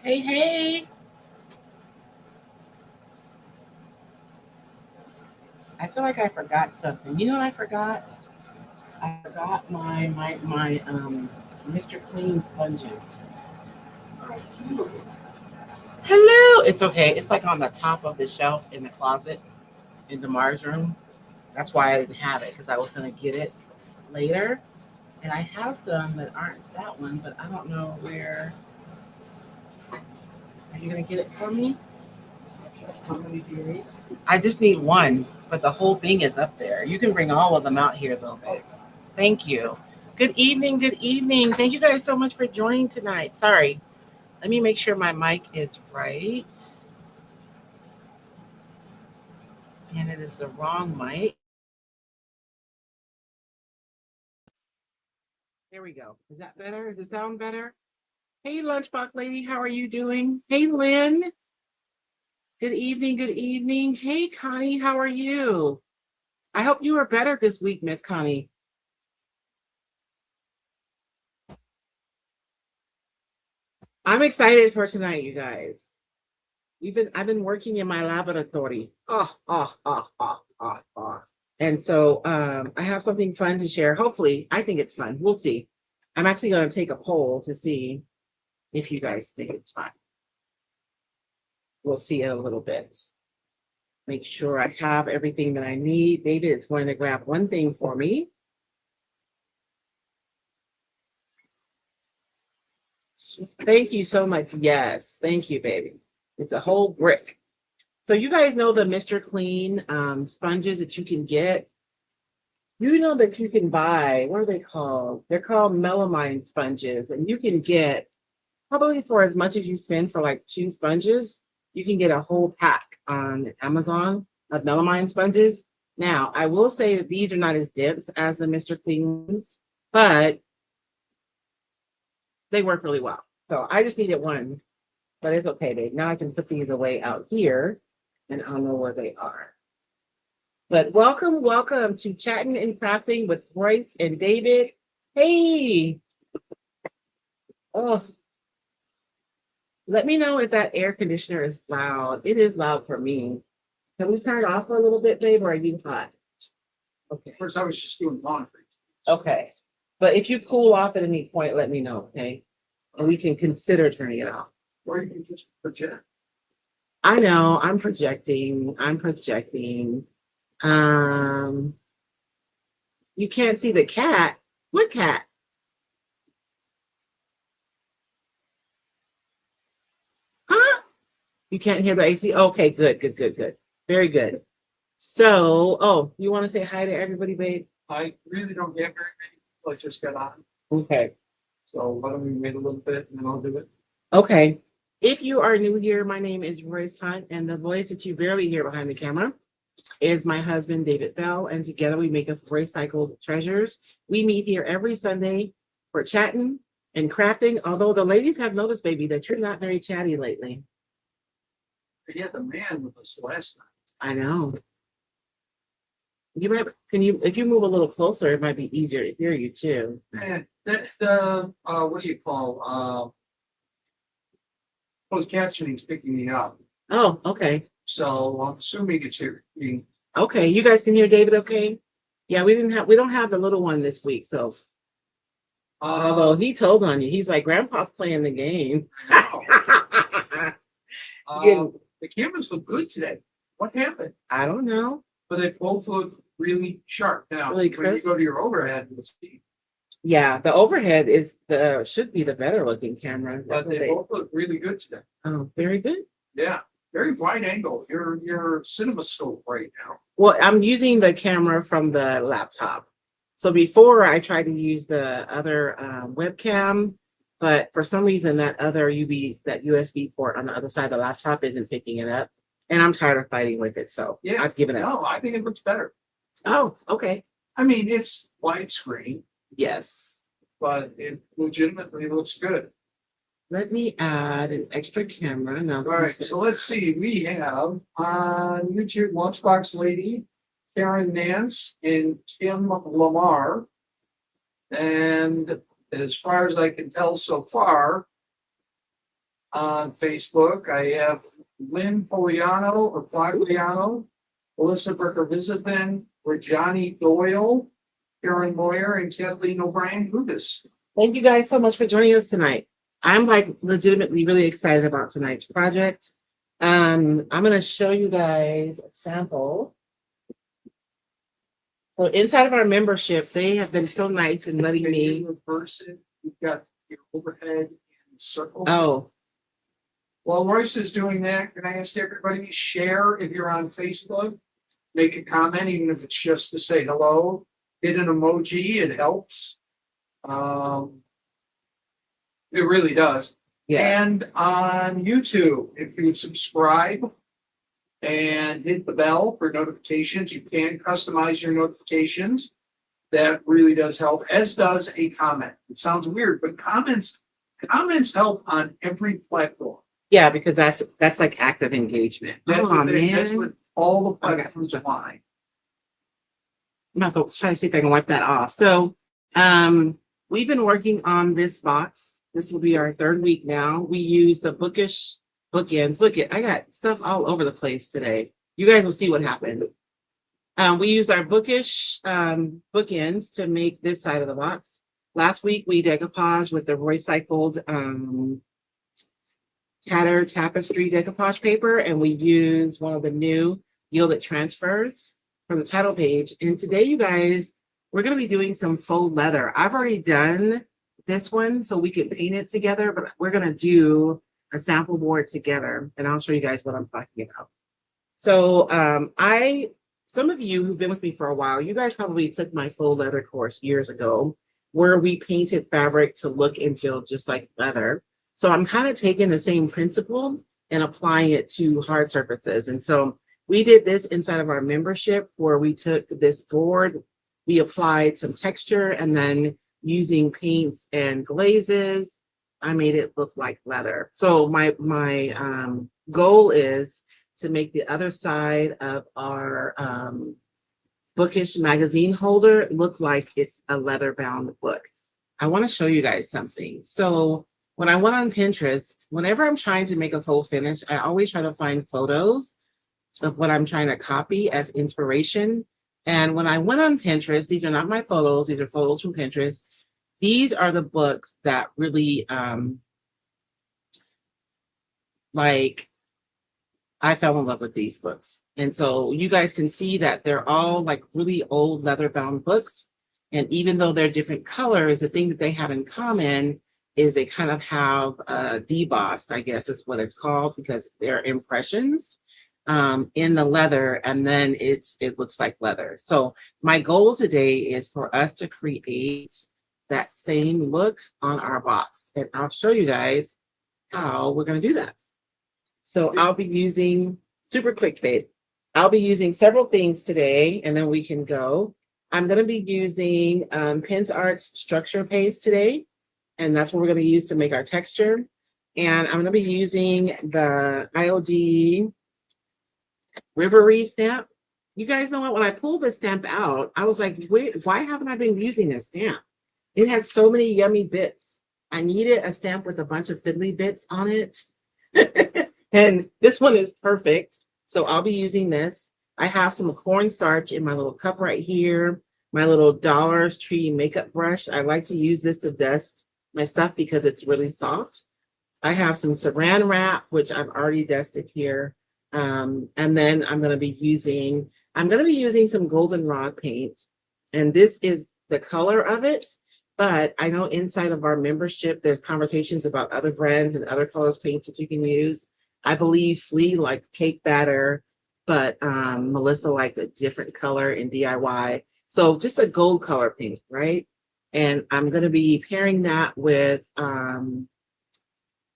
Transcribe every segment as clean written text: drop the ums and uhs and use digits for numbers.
Hey, hey. I feel like I forgot something. You know what I forgot? I forgot my Mr. Clean sponges. Hello. It's okay. It's like on the top of the shelf in the closet in Damar's room. That's why I didn't have it because I was gonna get it later. And I have some that aren't that one, but I don't know where. Are you gonna get it for me? How many do you need? I just need one, but the whole thing is up there. You can bring all of them out here though, babe. Thank you. Good evening. Good evening. Thank you guys so much for joining tonight. Sorry. Let me make sure my mic is right. And it is the wrong mic. There we go. Is that better? Does it sound better? Hey, Lunchbox lady, how are you doing? Hey, Lynn. Good evening. Good evening. Hey, Connie, how are you? I hope you are better this week, Miss Connie. I'm excited for tonight, you guys. I've been working in my laboratory. And so I have something fun to share. Hopefully, I think it's fun. We'll see. I'm actually going to take a poll to see if you guys think it's fun. We'll see in a little bit. Make sure I have everything that I need. David is going to grab one thing for me. Thank you so much. Yes, thank you, baby. It's a whole brick. So you guys know the Mr. Clean sponges that you can get. You know that you can buy, what are they called? They're called melamine sponges. And you can get, probably for as much as you spend for like 2 sponges, you can get a whole pack on Amazon of melamine sponges. Now, I will say that these are not as dense as the Mr. Cleans, but they work really well. So I just needed one, but it's okay, babe. Now I can put these away out here and I'll know where they are. But welcome to Chatting and Crafting with Royce and David. Hey. Oh, let me know if that air conditioner is loud. It is loud for me. Can we turn it off for a little bit, babe, or are you hot? Okay. First, I was just doing laundry. Okay. But if you cool off at any point, let me know, okay? And we can consider turning it off. Or you can just project. I know, I'm projecting. You can't see the cat. What cat? Huh? You can't hear the AC? Okay, good. Very good. So, oh, you want to say hi to everybody, babe? I really don't get very many people. I just got on. Okay. So why don't we wait a little bit and then I'll do it. Okay. If you are new here, my name is Royce Hunt, and the voice that you barely hear behind the camera is my husband, David Bell, and together we make up Recycled Treasures. We meet here every Sunday for chatting and crafting, although the ladies have noticed, baby, that you're not very chatty lately. We had the man with us last night. I know. If you move a little closer, it might be easier to hear you too. Man, that's the what do you call closed captioning's picking me up. Oh, okay. So I'm assuming it's here. Okay, you guys can hear David okay? Yeah, we don't have the little one this week, so although he told on you, he's like, Grandpa's playing the game. The cameras look good today. What happened? I don't know. But they both look really sharp now. Really when you go to your overhead, you'll see. Yeah, the overhead should be the better looking camera. But they both look really good today. Oh, very good. Yeah, very wide angle. Your cinema scope right now. Well, I'm using the camera from the laptop. So before I tried to use the other webcam, but for some reason that USB port on the other side of the laptop isn't picking it up. And I'm tired of fighting with it, so yeah, I've given up. No, I think it looks better. Oh, okay. I mean, it's widescreen. Yes. But it legitimately looks good. Let me add an extra camera. Now, all right, so let's see. We have on YouTube Lunchbox Lady, Karen Nance, and Tim Lamar. And as far as I can tell so far, on Facebook. I have Lynn Poliano or Fagliano, Melissa Berger-Visitman, Johnny Doyle, Karen Moyer, and Kathleen O'Brien Lucas. Thank you guys so much for joining us tonight. I'm like legitimately really excited about tonight's project. I'm gonna show you guys a sample. So inside of our membership, they have been so nice in letting me. Reverse it. You've got your overhead and circle. Oh, While Royce is doing that, can I ask everybody to share if you're on Facebook? Make a comment, even if it's just to say hello. Hit an emoji, it helps. It really does. yeah. And on YouTube, if you subscribe and hit the bell for notifications, you can customize your notifications. That really does help, as does a comment. It sounds weird, but comments help on every platform. Yeah, because that's like active engagement. That's Oh, that's man. what all the platforms define. I'm not gonna try to see if I can wipe that off. So we've been working on this box. This will be our third week now. We use the bookish bookends. Look at I got stuff all over the place today. You guys will see what happened. We used our bookish bookends to make this side of the box. Last week we decoupaged with the recycled tatter tapestry decoupage paper, and we used one of the new gilded transfers from the title page. And today, you guys, we're going to be doing some faux leather. I've already done this one so we can paint it together, but we're going to do a sample board together, and I'll show you guys what I'm talking about. So some of you who've been with me for a while, you guys probably took my faux leather course years ago, where we painted fabric to look and feel just like leather. So I'm kind of taking the same principle and applying it to hard surfaces. And so we did this inside of our membership where we took this board, we applied some texture, and then using paints and glazes, I made it look like leather. So my goal is to make the other side of our bookish magazine holder look like it's a leather bound book. I want to show you guys something. So when I went on Pinterest, whenever I'm trying to make a faux finish, I always try to find photos of what I'm trying to copy as inspiration. And when I went on Pinterest, these are not my photos, these are photos from Pinterest. These are the books that really like I fell in love with these books. And so you guys can see that they're all like really old leather bound books. And even though they're different colors, the thing that they have in common is they kind of have debossed, I guess is what it's called, because they're impressions in the leather, and then it looks like leather. So my goal today is for us to create that same look on our box. And I'll show you guys how we're going to do that. So I'll be using, super quick, babe. I'll be using several things today, and then we can go. I'm going to be using PintsArt's structure paste today, and that's what we're going to use to make our texture. And I'm going to be using the IOD Rivery stamp. You guys know what? When I pulled this stamp out, I was like, wait, why haven't I been using this stamp? It has so many yummy bits. I needed a stamp with a bunch of fiddly bits on it. And this one is perfect. So I'll be using this. I have some cornstarch in my little cup right here. My little Dollar Tree makeup brush. I like to use this to dust my stuff because it's really soft. I have some saran wrap, which I've already dusted here. And then I'm going to be using some goldenrod paint. And this is the color of it. But I know inside of our membership, there's conversations about other brands and other colors paints that you can use. I believe Flea liked cake batter, but Melissa liked a different color in DIY. So just a gold color paint, right? And I'm going to be pairing that with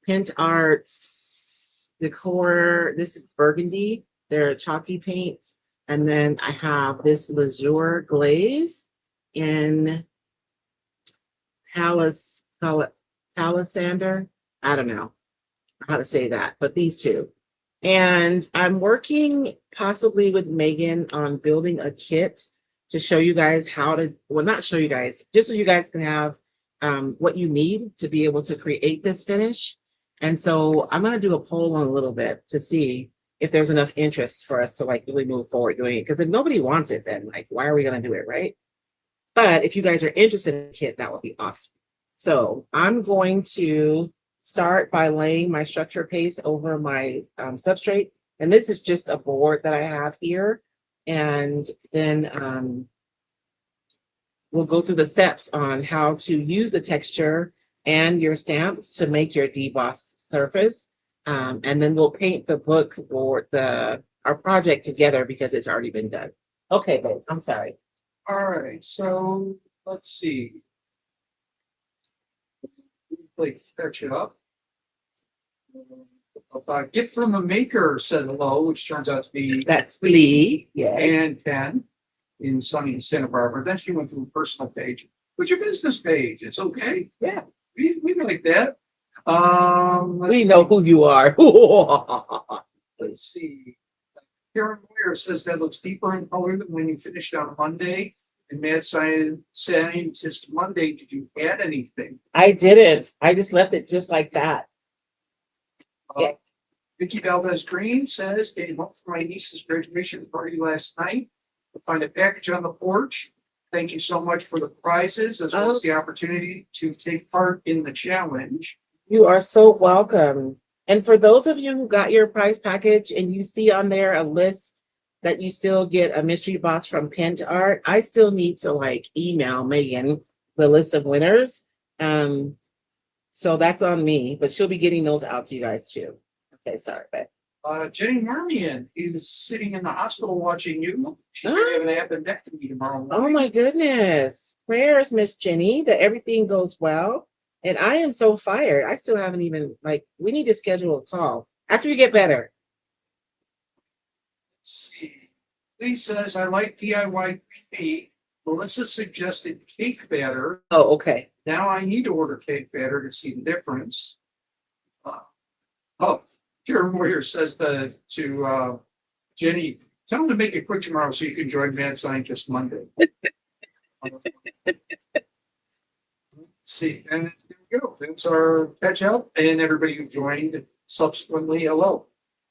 PintsArt's Decor. This is burgundy. They're chalky paints. And then I have this Lazure glaze in Palisander. I don't know how to say that, but these two. And I'm working possibly with Megan on building a kit to show you guys how to, well, not show you guys, just so you guys can have what you need to be able to create this finish. And so I'm going to do a poll in a little bit to see if there's enough interest for us to like really move forward doing it. Because if nobody wants it, then like, why are we going to do it, right? But if you guys are interested in the kit, that would be awesome. So I'm going to start by laying my structure paste over my substrate. And this is just a board that I have here. And then we'll go through the steps on how to use the texture and your stamps to make your debossed surface. And then we'll paint the book or our project together because it's already been done. Okay, babe, I'm sorry. All right, so let's see. Like catch it up. A gift from a maker said hello, which turns out to be That's Lee. Yeah. and Ken in sunny Santa Barbara. Then she went to a personal page, but your business page, it's okay. Yeah. We like that. We know who you are. Let's see. Karen Moyer says that looks deeper in color than when you finished on Monday. And Mad Scientist Monday, did you add anything? I didn't. I just left it just like that. Yeah. Vicky Valdez Green says, came home for my niece's graduation party last night. I find a package on the porch. Thank you so much for the prizes as well as the opportunity to take part in the challenge. You are so welcome. And for those of you who got your prize package and you see on there a list that you still get a mystery box from Pent Art, I still need to like email Megan the list of winners. So that's on me, but she'll be getting those out to you guys too. Okay, sorry, but Jenny Marmion is sitting in the hospital watching you. She's having an appendectomy tomorrow morning. oh my goodness. Prayers, Miss Jenny, that everything goes well. And I am so fired. I still haven't even like we need to schedule a call after you get better. Let's see. Lee says, I like DIY cream. Melissa suggested cake batter. Oh, okay. Now I need to order cake batter to see the difference. Karen Warrior says to Jenny, tell them to make it quick tomorrow so you can join Mad Scientist Monday. Let's see, and there we go. That's our catch up, and everybody who joined subsequently, hello.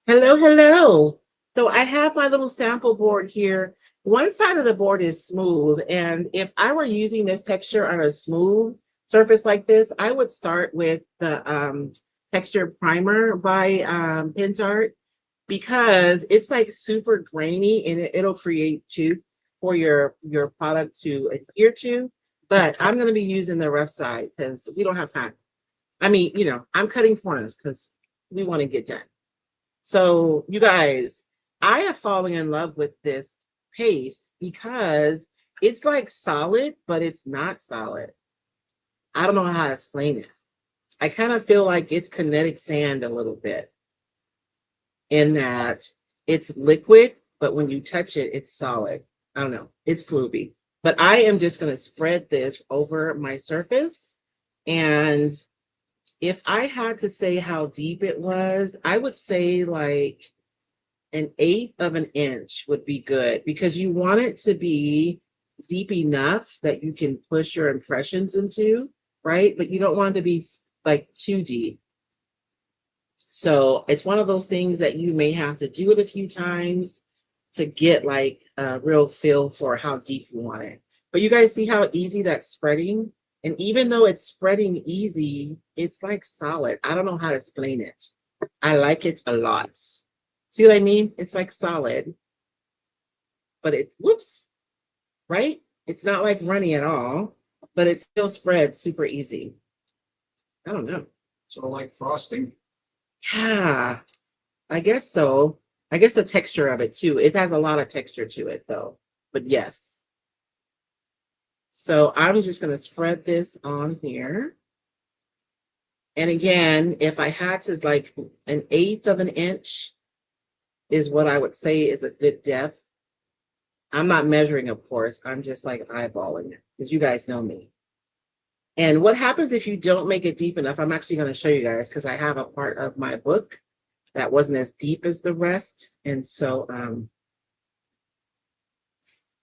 Hello, hello. So I have my little sample board here. One side of the board is smooth, and if I were using this texture on a smooth surface like this, I would start with the texture primer by Pent Art because it's like super grainy and it'll create too for your product to adhere to. But I'm going to be using the rough side because we don't have time. I mean, you know, I'm cutting corners because we want to get done. So you guys, I have fallen in love with this paste because it's like solid, but it's not solid. I don't know how to explain it. I kind of feel like it's kinetic sand a little bit in that it's liquid, but when you touch it, it's solid. I don't know. It's groovy. But I am just going to spread this over my surface. And if I had to say how deep it was, I would say like 1/8 of an inch would be good because you want it to be deep enough that you can push your impressions into, right? But you don't want it to be like too deep. So it's one of those things that you may have to do it a few times to get like a real feel for how deep you want it. But you guys see how easy that's spreading? And even though it's spreading easy, it's like solid. I don't know how to explain it. I like it a lot. See what I mean? It's like solid, but it's, whoops, right? It's not like runny at all, but it still spreads super easy. I don't know. Sort of like frosting. Yeah, I guess so. I guess the texture of it too. It has a lot of texture to it though, but yes. So I'm just going to spread this on here. And again, if I had to like 1/8 of an inch is what I would say is a good depth. I'm not measuring, of course. I'm just like eyeballing it because you guys know me. And what happens if you don't make it deep enough? I'm actually going to show you guys because I have a part of my book that wasn't as deep as the rest. And so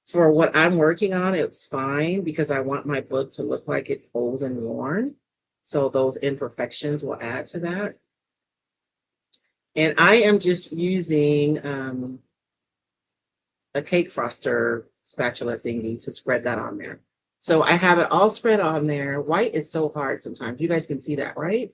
for what I'm working on, it's fine because I want my book to look like it's old and worn. So those imperfections will add to that. And I am just using a cake froster spatula thingy to spread that on there. So I have it all spread on there. White is so hard sometimes. You guys can see that, right?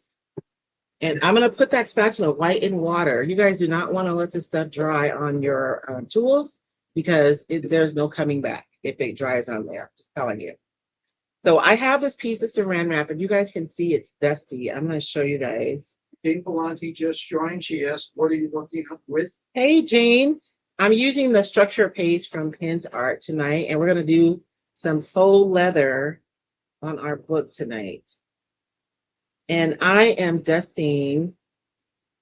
And I'm going to put that spatula white in water. You guys do not want to let this stuff dry on your tools because there's no coming back if it dries on there. Just telling you. So I have this piece of saran wrap, and you guys can see it's dusty. I'm going to show you guys. Jane Palante just joined. She asked, what are you working with? Hey, Jane. I'm using the structure paste from Pins Art tonight, and we're going to do some faux leather on our book tonight. And I am dusting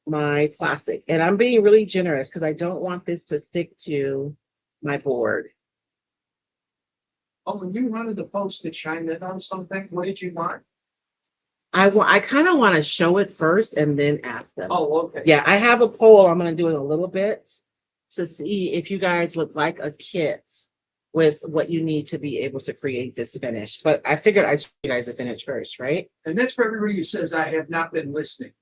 my plastic, and I'm being really generous because I don't want this to stick to my board. Oh, when you wanted to post to chime in on something, what did you want? I kind of want to show it first and then ask them. Oh, okay. Yeah, I have a poll. I'm going to do it a little bit to see if you guys would like a kit with what you need to be able to create this finish. But I figured I'd show you guys the finish first, right? And that's for everybody who says I have not been listening.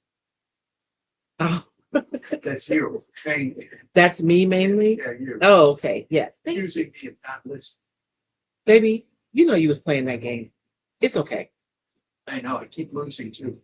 Oh, That's you. Mainly. that's me mainly? Yeah, you. Oh, okay. Yes. Using if not listening. Baby, you know you was playing that game. It's okay. I know, I keep losing too.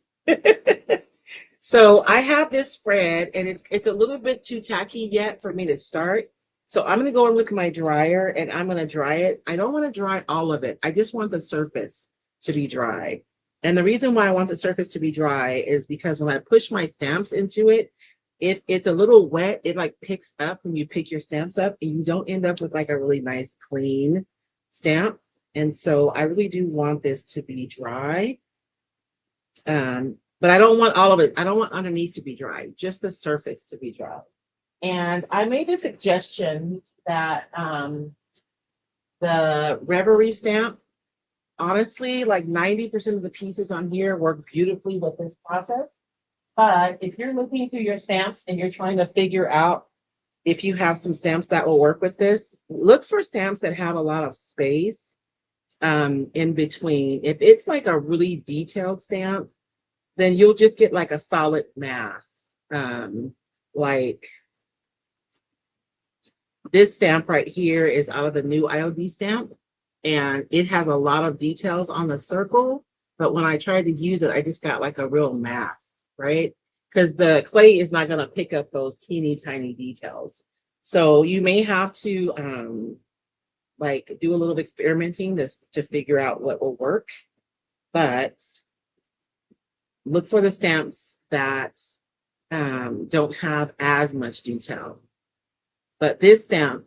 So I have this spread, and it's a little bit too tacky yet for me to start. So I'm going to go in with my dryer, and I'm going to dry it. I don't want to dry all of it. I just want the surface to be dry. And the reason why I want the surface to be dry is because when I push my stamps into it, if it's a little wet, it like picks up when you pick your stamps up, and you don't end up with like a really nice clean stamp. And so I really do want this to be dry. But I don't want all of it. I don't want underneath to be dry, just the surface to be dry. And I made the suggestion that the Reverie stamp, honestly, like 90% of the pieces on here work beautifully with this process. But if you're looking through your stamps and you're trying to figure out if you have some stamps that will work with this, look for stamps that have a lot of space in between. If it's like a really detailed stamp, then you'll just get like a solid mass. Like this stamp right here is out of the new IOD stamp, and it has a lot of details on the circle. But when I tried to use it, I just got like a real mass, right? Because the clay is not going to pick up those teeny tiny details. So you may have to like do a little experimenting to figure out what will work. But look for the stamps that don't have as much detail. But this stamp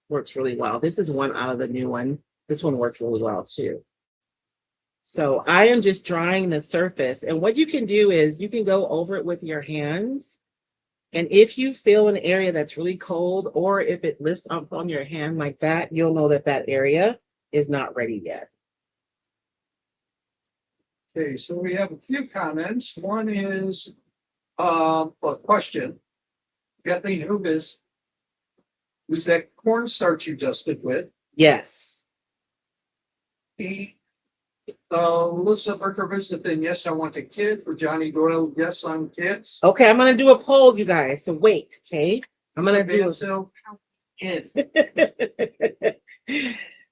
works really well. This is one out of the new one. This one works really well too. So I am just drying the surface. And what you can do is you can go over it with your hands. And if you feel an area that's really cold, or if it lifts up on your hand like that, you'll know that that area is not ready yet. Okay, so we have a few comments. One is a question. Kathleen Hugas, was that cornstarch you dusted with? Yes. Melissa Berkovich, then yes, I want a kid. For Johnny Doyle, yes, I'm kids. Okay, I'm gonna do a poll, you guys. So wait, okay? I'm gonna do so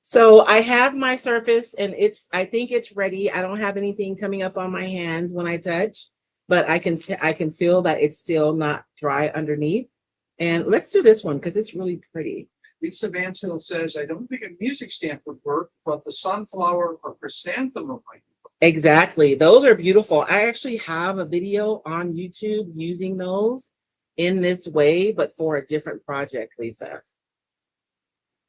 So I have my surface, and I think it's ready. I don't have anything coming up on my hands when I touch, but I can feel that it's still not dry underneath. And let's do this one because it's really pretty. Lisa Mansell says, I don't think a music stamp would work, but the sunflower or chrysanthemum might. Exactly. Those are beautiful. I actually have a video on YouTube using those in this way, but for a different project, Lisa.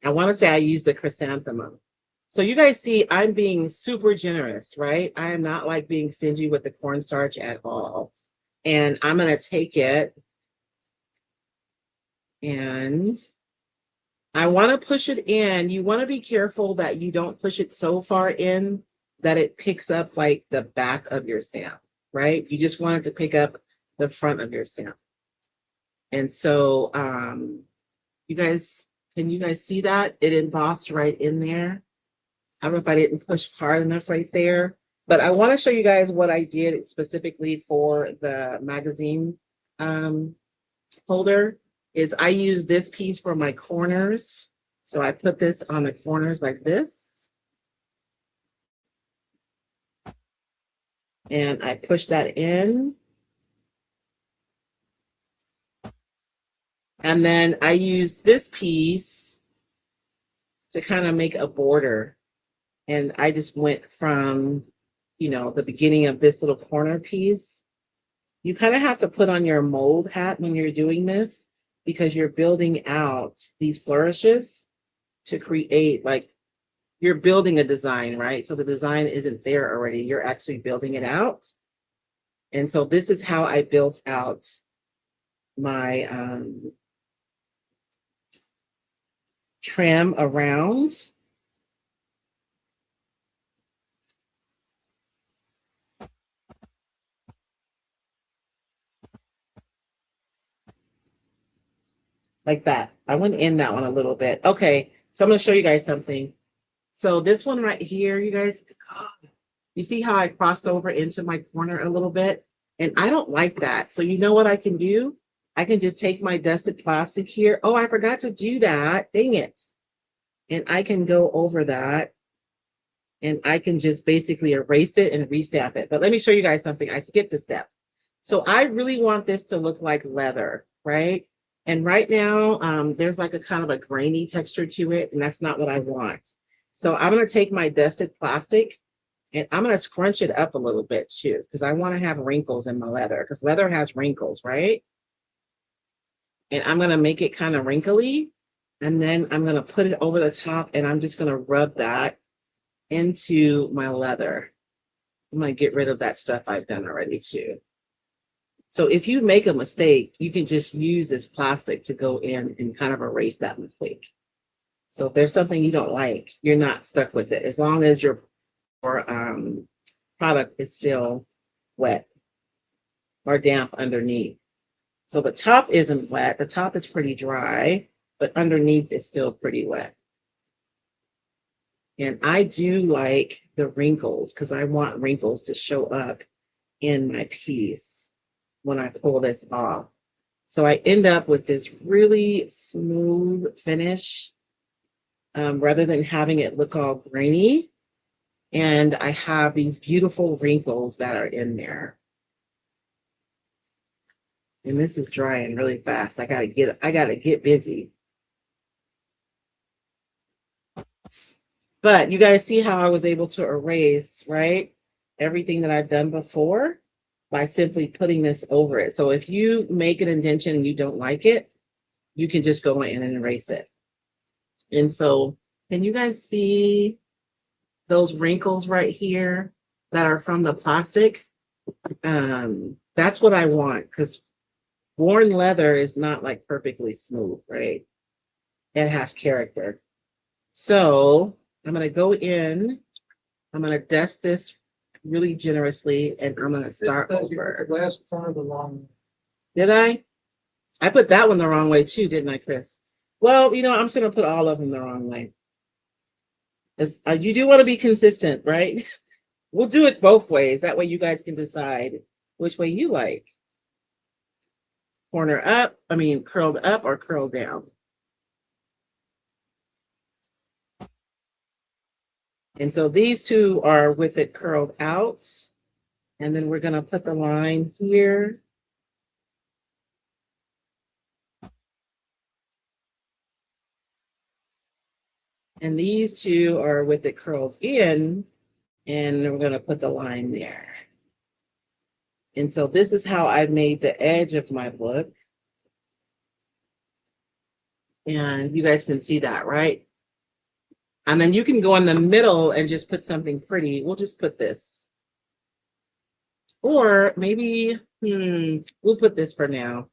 I want to say I used the chrysanthemum. So you guys see, I'm being super generous, right? I am not like being stingy with the cornstarch at all. And I'm going to take it, and I want to push it in. You want to be careful that you don't push it so far in that it picks up like the back of your stamp, right? You just want it to pick up the front of your stamp. And so can you guys see that? It embossed right in there. I don't know if I didn't push hard enough right there, but I want to show you guys what I did specifically for the magazine holder is I use this piece for my corners. So I put this on the corners like this. And I push that in. And then I use this piece to kind of make a border. And I just went from, the beginning of this little corner piece. You kind of have to put on your mold hat when you're doing this because you're building out these flourishes to create, like, you're building a design, right? So the design isn't there already. You're actually building it out. And so this is how I built out my trim around. Like that. I went in that one a little bit. Okay, so I'm going to show you guys something. So this one right here, you guys, you see how I crossed over into my corner a little bit? And I don't like that. So you know what I can do? I can just take my dusted plastic here. Oh, I forgot to do that. Dang it. And I can go over that. And I can just basically erase it and restamp it. But let me show you guys something. I skipped a step. So I really want this to look like leather, right? And right now, there's like a kind of a grainy texture to it, and that's not what I want. So I'm going to take my dusted plastic, and I'm going to scrunch it up a little bit too, because I want to have wrinkles in my leather, because leather has wrinkles, right? And I'm going to make it kind of wrinkly, and then I'm going to put it over the top, and I'm just going to rub that into my leather. I'm going to get rid of that stuff I've done already too. So if you make a mistake, you can just use this plastic to go in and kind of erase that mistake. So if there's something you don't like, you're not stuck with it as long as your product is still wet or damp underneath. So the top isn't wet. The top is pretty dry, but underneath is still pretty wet. And I do like the wrinkles because I want wrinkles to show up in my piece when I pull this off. So I end up with this really smooth finish rather than having it look all grainy. And I have these beautiful wrinkles that are in there. And this is drying really fast. I gotta get busy. But you guys see how I was able to erase, right? Everything that I've done before by simply putting this over it. So if you make an indentation and you don't like it, you can just go in and erase it. And so can you guys see those wrinkles right here that are from the plastic? That's what I want because worn leather is not like perfectly smooth, right? It has character. So I'm going to go in, I'm going to dust this really generously, and I'm going to start over. The last part of the long. Did I? I put that one the wrong way too, didn't I, Chris? Well, I'm just going to put all of them the wrong way. You do want to be consistent, right? We'll do it both ways. That way you guys can decide which way you like. Curled up or curled down. And so these two are with it curled out. And then we're going to put the line here. And these two are with it curled in. And we're going to put the line there. And so this is how I made the edge of my book. And you guys can see that, right? And then you can go in the middle and just put something pretty. We'll just put this. Or maybe, we'll put this for now.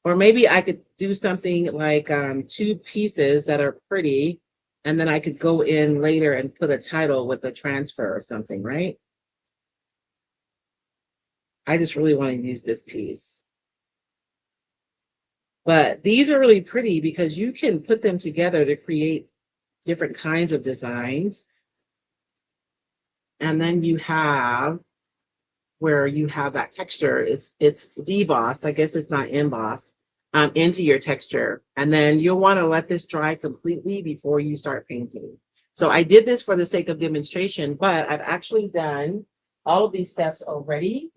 Or maybe I could do something like 2 pieces that are pretty. And then I could go in later and put a title with a transfer or something, right? I just really want to use this piece. But these are really pretty because you can put them together to create different kinds of designs. And then you have where you have that texture is it's debossed. I guess it's not embossed into your texture. And then you'll want to let this dry completely before you start painting. So I did this for the sake of demonstration, but I've actually done all of these steps already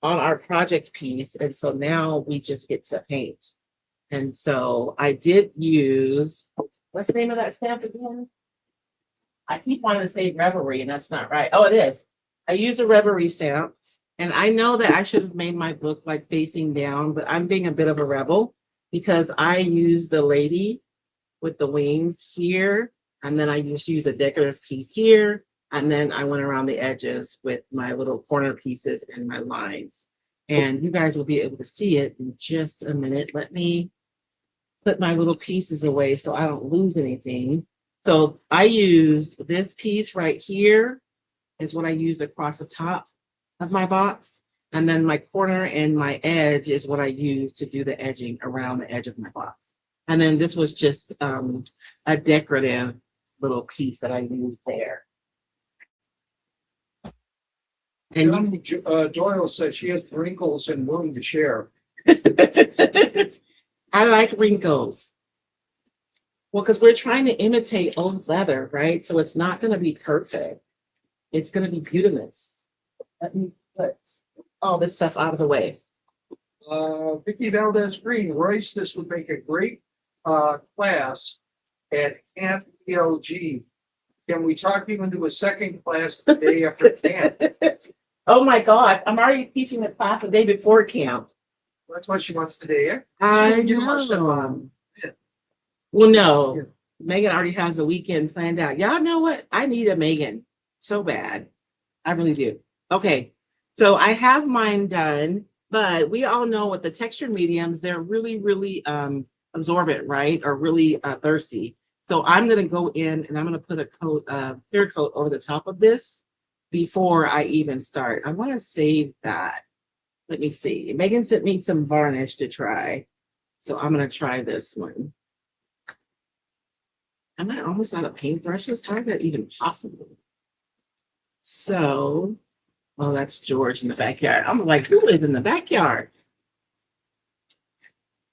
on our project piece. And so now we just get to paint. And so I did use, what's the name of that stamp again? I keep wanting to say Reverie, and that's not right. Oh, it is. I used a Reverie stamp, and I know that I should have made my book like facing down, but I'm being a bit of a rebel because I used the lady with the wings here, and then I just used a decorative piece here, and then I went around the edges with my little corner pieces and my lines. And you guys will be able to see it in just a minute. Let me put my little pieces away so I don't lose anything. So I used this piece right here is what I used across the top of my box. And then my corner and my edge is what I used to do the edging around the edge of my box. And then this was just a decorative little piece that I used there. And Doyle said she has wrinkles and willing to share. I like wrinkles. Well, because we're trying to imitate old leather, right? So it's not going to be perfect. It's going to be beautiful. Let me put all this stuff out of the way. Vicky Valdez Green, Royce, this would make a great class at Camp ELG. Can we talk you into a second class the day after camp? Oh my God, I'm already teaching the class the day before camp. That's what she wants today, eh? I You must have, know. yeah. Well, no, Yeah. Megan already has the weekend planned out. Y'all know what? I need a Megan so bad. I really do. Okay, so I have mine done, but we all know with the texture mediums, they're really, really absorbent, right? Or really thirsty. So I'm going to go in and I'm going to put a coat, clear coat over the top of this before I even start. I want to save that. Let me see. Megan sent me some varnish to try. So I'm going to try this one. Am I almost out of paintbrushes? How is that even possible? So, oh, that's George in the backyard. I'm like, who is in the backyard?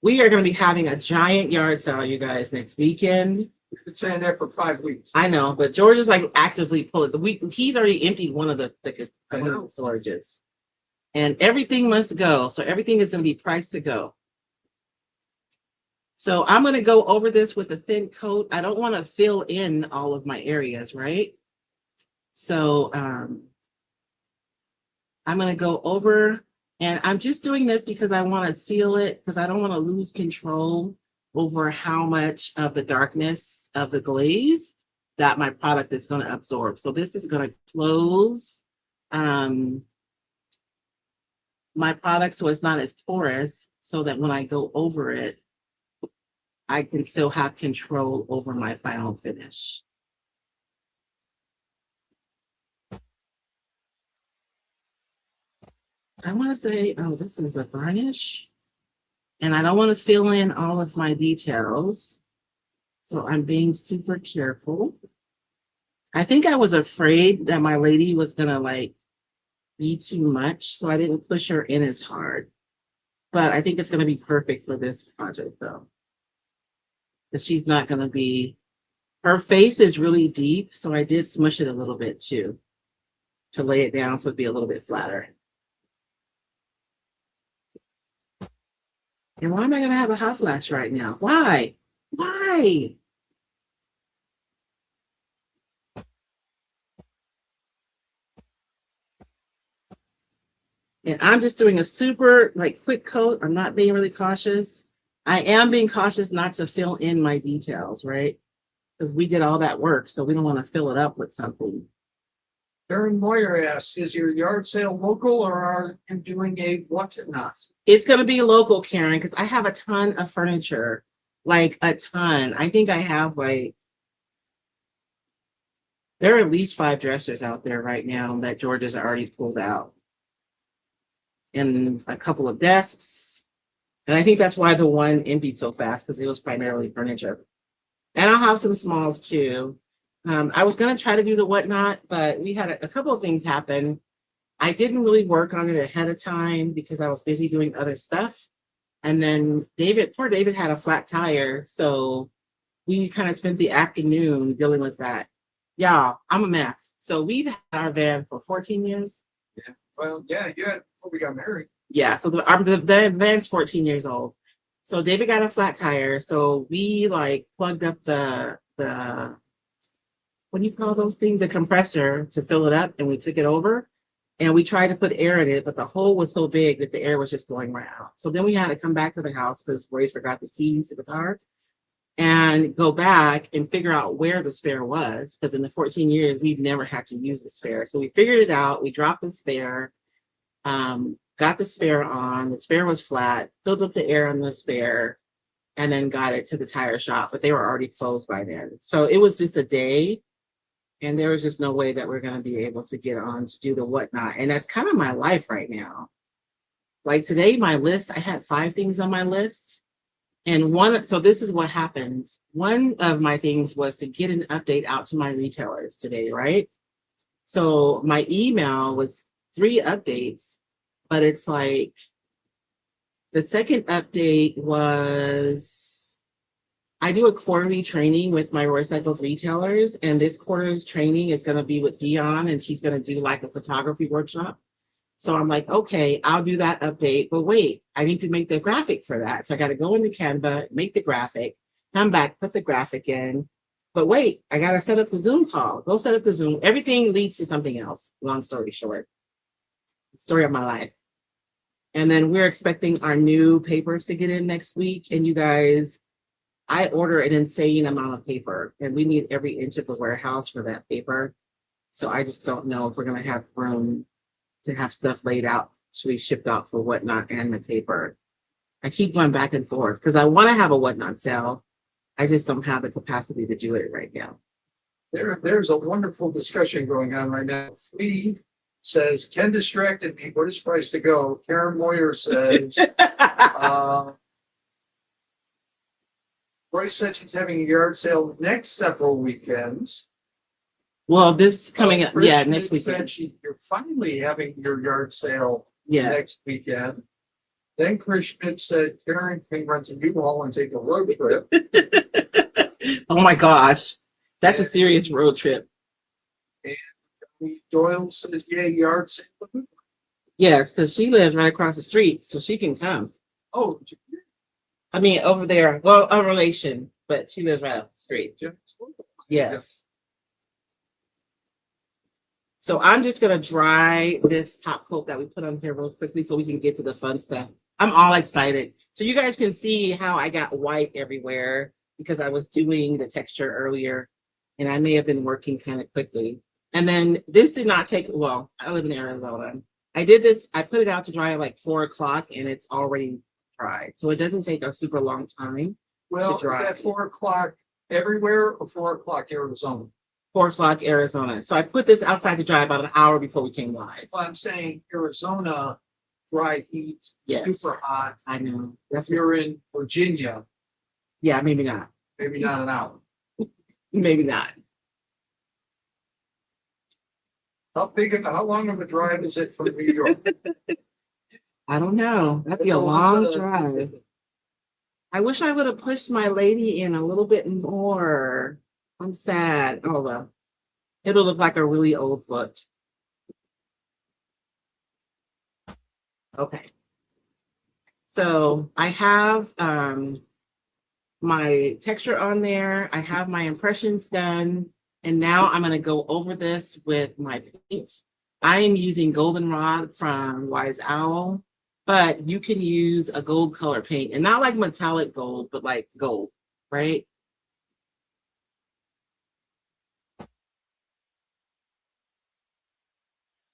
We are going to be having a giant yard sale, you guys, next weekend. We've been saying that for 5 weeks. I know, but George is like actively pulling the week. He's already emptied one of the thickest I know. storages. And everything must go. So everything is going to be priced to go. So I'm going to go over this with a thin coat. I don't want to fill in all of my areas, right? So I'm going to go over, and I'm just doing this because I want to seal it because I don't want to lose control over how much of the darkness of the glaze that my product is going to absorb. So this is going to close my product so it's not as porous, so that when I go over it, I can still have control over my final finish. I want to say, oh, this is a varnish. And I don't want to fill in all of my details. So I'm being super careful. I think I was afraid that my lady was going to like be too much. So I didn't push her in as hard. But I think it's going to be perfect for this project though. Because she's not going to be, her face is really deep. So I did smush it a little bit too, to lay it down so it'd be a little bit flatter. And why am I going to have a hot flash right now? Why? Why? And I'm just doing a super like quick coat. I'm not being really cautious. I am being cautious not to fill in my details, right? Because we did all that work, so we don't want to fill it up with something. Darren Moyer asks, is your yard sale local or are you doing a what's it not? It's going to be local, Karen, because I have a ton of furniture, like a ton. I think I have like, there are at least 5 dressers out there right now that George has already pulled out. And a couple of desks. And I think that's why the one emptied so fast, because it was primarily furniture. And I'll have some smalls too. I was going to try to do the whatnot, but we had a couple of things happen I didn't really work on it ahead of time because I was busy doing other stuff. And then poor David had a flat tire. So we kind of spent the afternoon dealing with that. Y'all, I'm a mess. So we've had our van for 14 years. Yeah. Well, yeah, before we got married. Yeah, so the van's 14 years old. So David got a flat tire. So we like plugged up the what do you call those things? The compressor to fill it up, and we took it over. And we tried to put air in it, but the hole was so big that the air was just going right out. So then we had to come back to the house because Royce forgot the keys to the car and go back and figure out where the spare was. Because in the 14 years, we've never had to use the spare. So we figured it out. We dropped the spare, got the spare on. The spare was flat, filled up the air on the spare, and then got it to the tire shop. But they were already closed by then. So it was just a day. And there was just no way that we're going to be able to get on to do the whatnot. And that's kind of my life right now. Like today, my list, I had 5 things on my list. And so this is what happens. One of my things was to get an update out to my retailers today, right? So my email was 3 updates, but it's like the second update was I do a quarterly training with my Royce retailers, and this quarter's training is going to be with Dion, and she's going to do like a photography workshop. So I'm like, okay, I'll do that update, but wait, I need to make the graphic for that. So I got to go into Canva, make the graphic, come back, put the graphic in. But wait, I got to set up the Zoom call. Go set up the Zoom. Everything leads to something else. Long story short, story of my life. And then we're expecting our new papers to get in next week, and you guys, I order an insane amount of paper, and we need every inch of the warehouse for that paper. So I just don't know if we're going to have room to have stuff laid out to be shipped out for whatnot and the paper. I keep going back and forth because I want to have a whatnot sale. I just don't have the capacity to do it right now. There's a wonderful discussion going on right now. Flea says, Ken distracted me. What is price to go? Karen Moyer says, Royce said she's having a yard sale next several weekends. Well, this coming up, yeah, Chris next said weekend. you're finally having your yard sale Yeah. next weekend. Then Chris Schmidt said Karen can rent a U-Haul and take a road trip. Oh my gosh, that's a serious road trip. Doyle says, yeah, yard sale. Yes, because she lives right across the street, so she can come. Oh, I mean, over there. Well, a relation, but she lives right up the street. Yes. So I'm just gonna dry this top coat that we put on here real quickly so we can get to the fun stuff. I'm all excited. So you guys can see how I got white everywhere because I was doing the texture earlier, and I may have been working kind of quickly. And then this did not take, well, I live in Arizona. I did this, I put it out to dry at like 4 o'clock and it's already dried. So it doesn't take a super long time. well, to dry. is that 4 o'clock everywhere or 4 o'clock Arizona? 4 o'clock Arizona. So I put this outside to dry about an hour before we came live. Well, I'm saying Arizona, dry heat, Yes. super hot. I know. If you're in Virginia, Yeah, maybe not. maybe not an hour. Maybe not. How long of a drive is it from New York? I don't know. That'd be a long drive. I wish I would have pushed my lady in a little bit more. I'm sad. Oh well. It'll look like a really old book. Okay. So I have my texture on there. I have my impressions done. And now I'm going to go over this with my paint. I am using Goldenrod from Wise Owl, but you can use a gold color paint, and not like metallic gold, but like gold, right?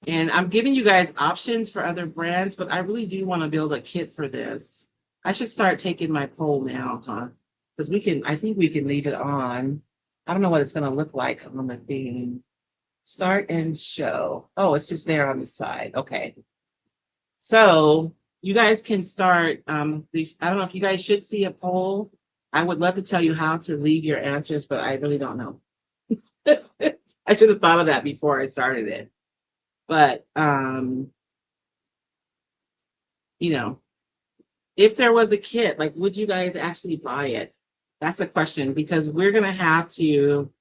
And I'm giving you guys options for other brands, but I really do want to build a kit for this. I should start taking my poll now, huh? Because I think we can leave it on. I don't know what it's going to look like on the thing. Start and show. Oh, it's just there on the side. Okay. So you guys can start. I don't know if you guys should see a poll. I would love to tell you how to leave your answers, but I really don't know. I should have thought of that before I started it. But, if there was a kit, like, would you guys actually buy it? That's a question, because we're going to have to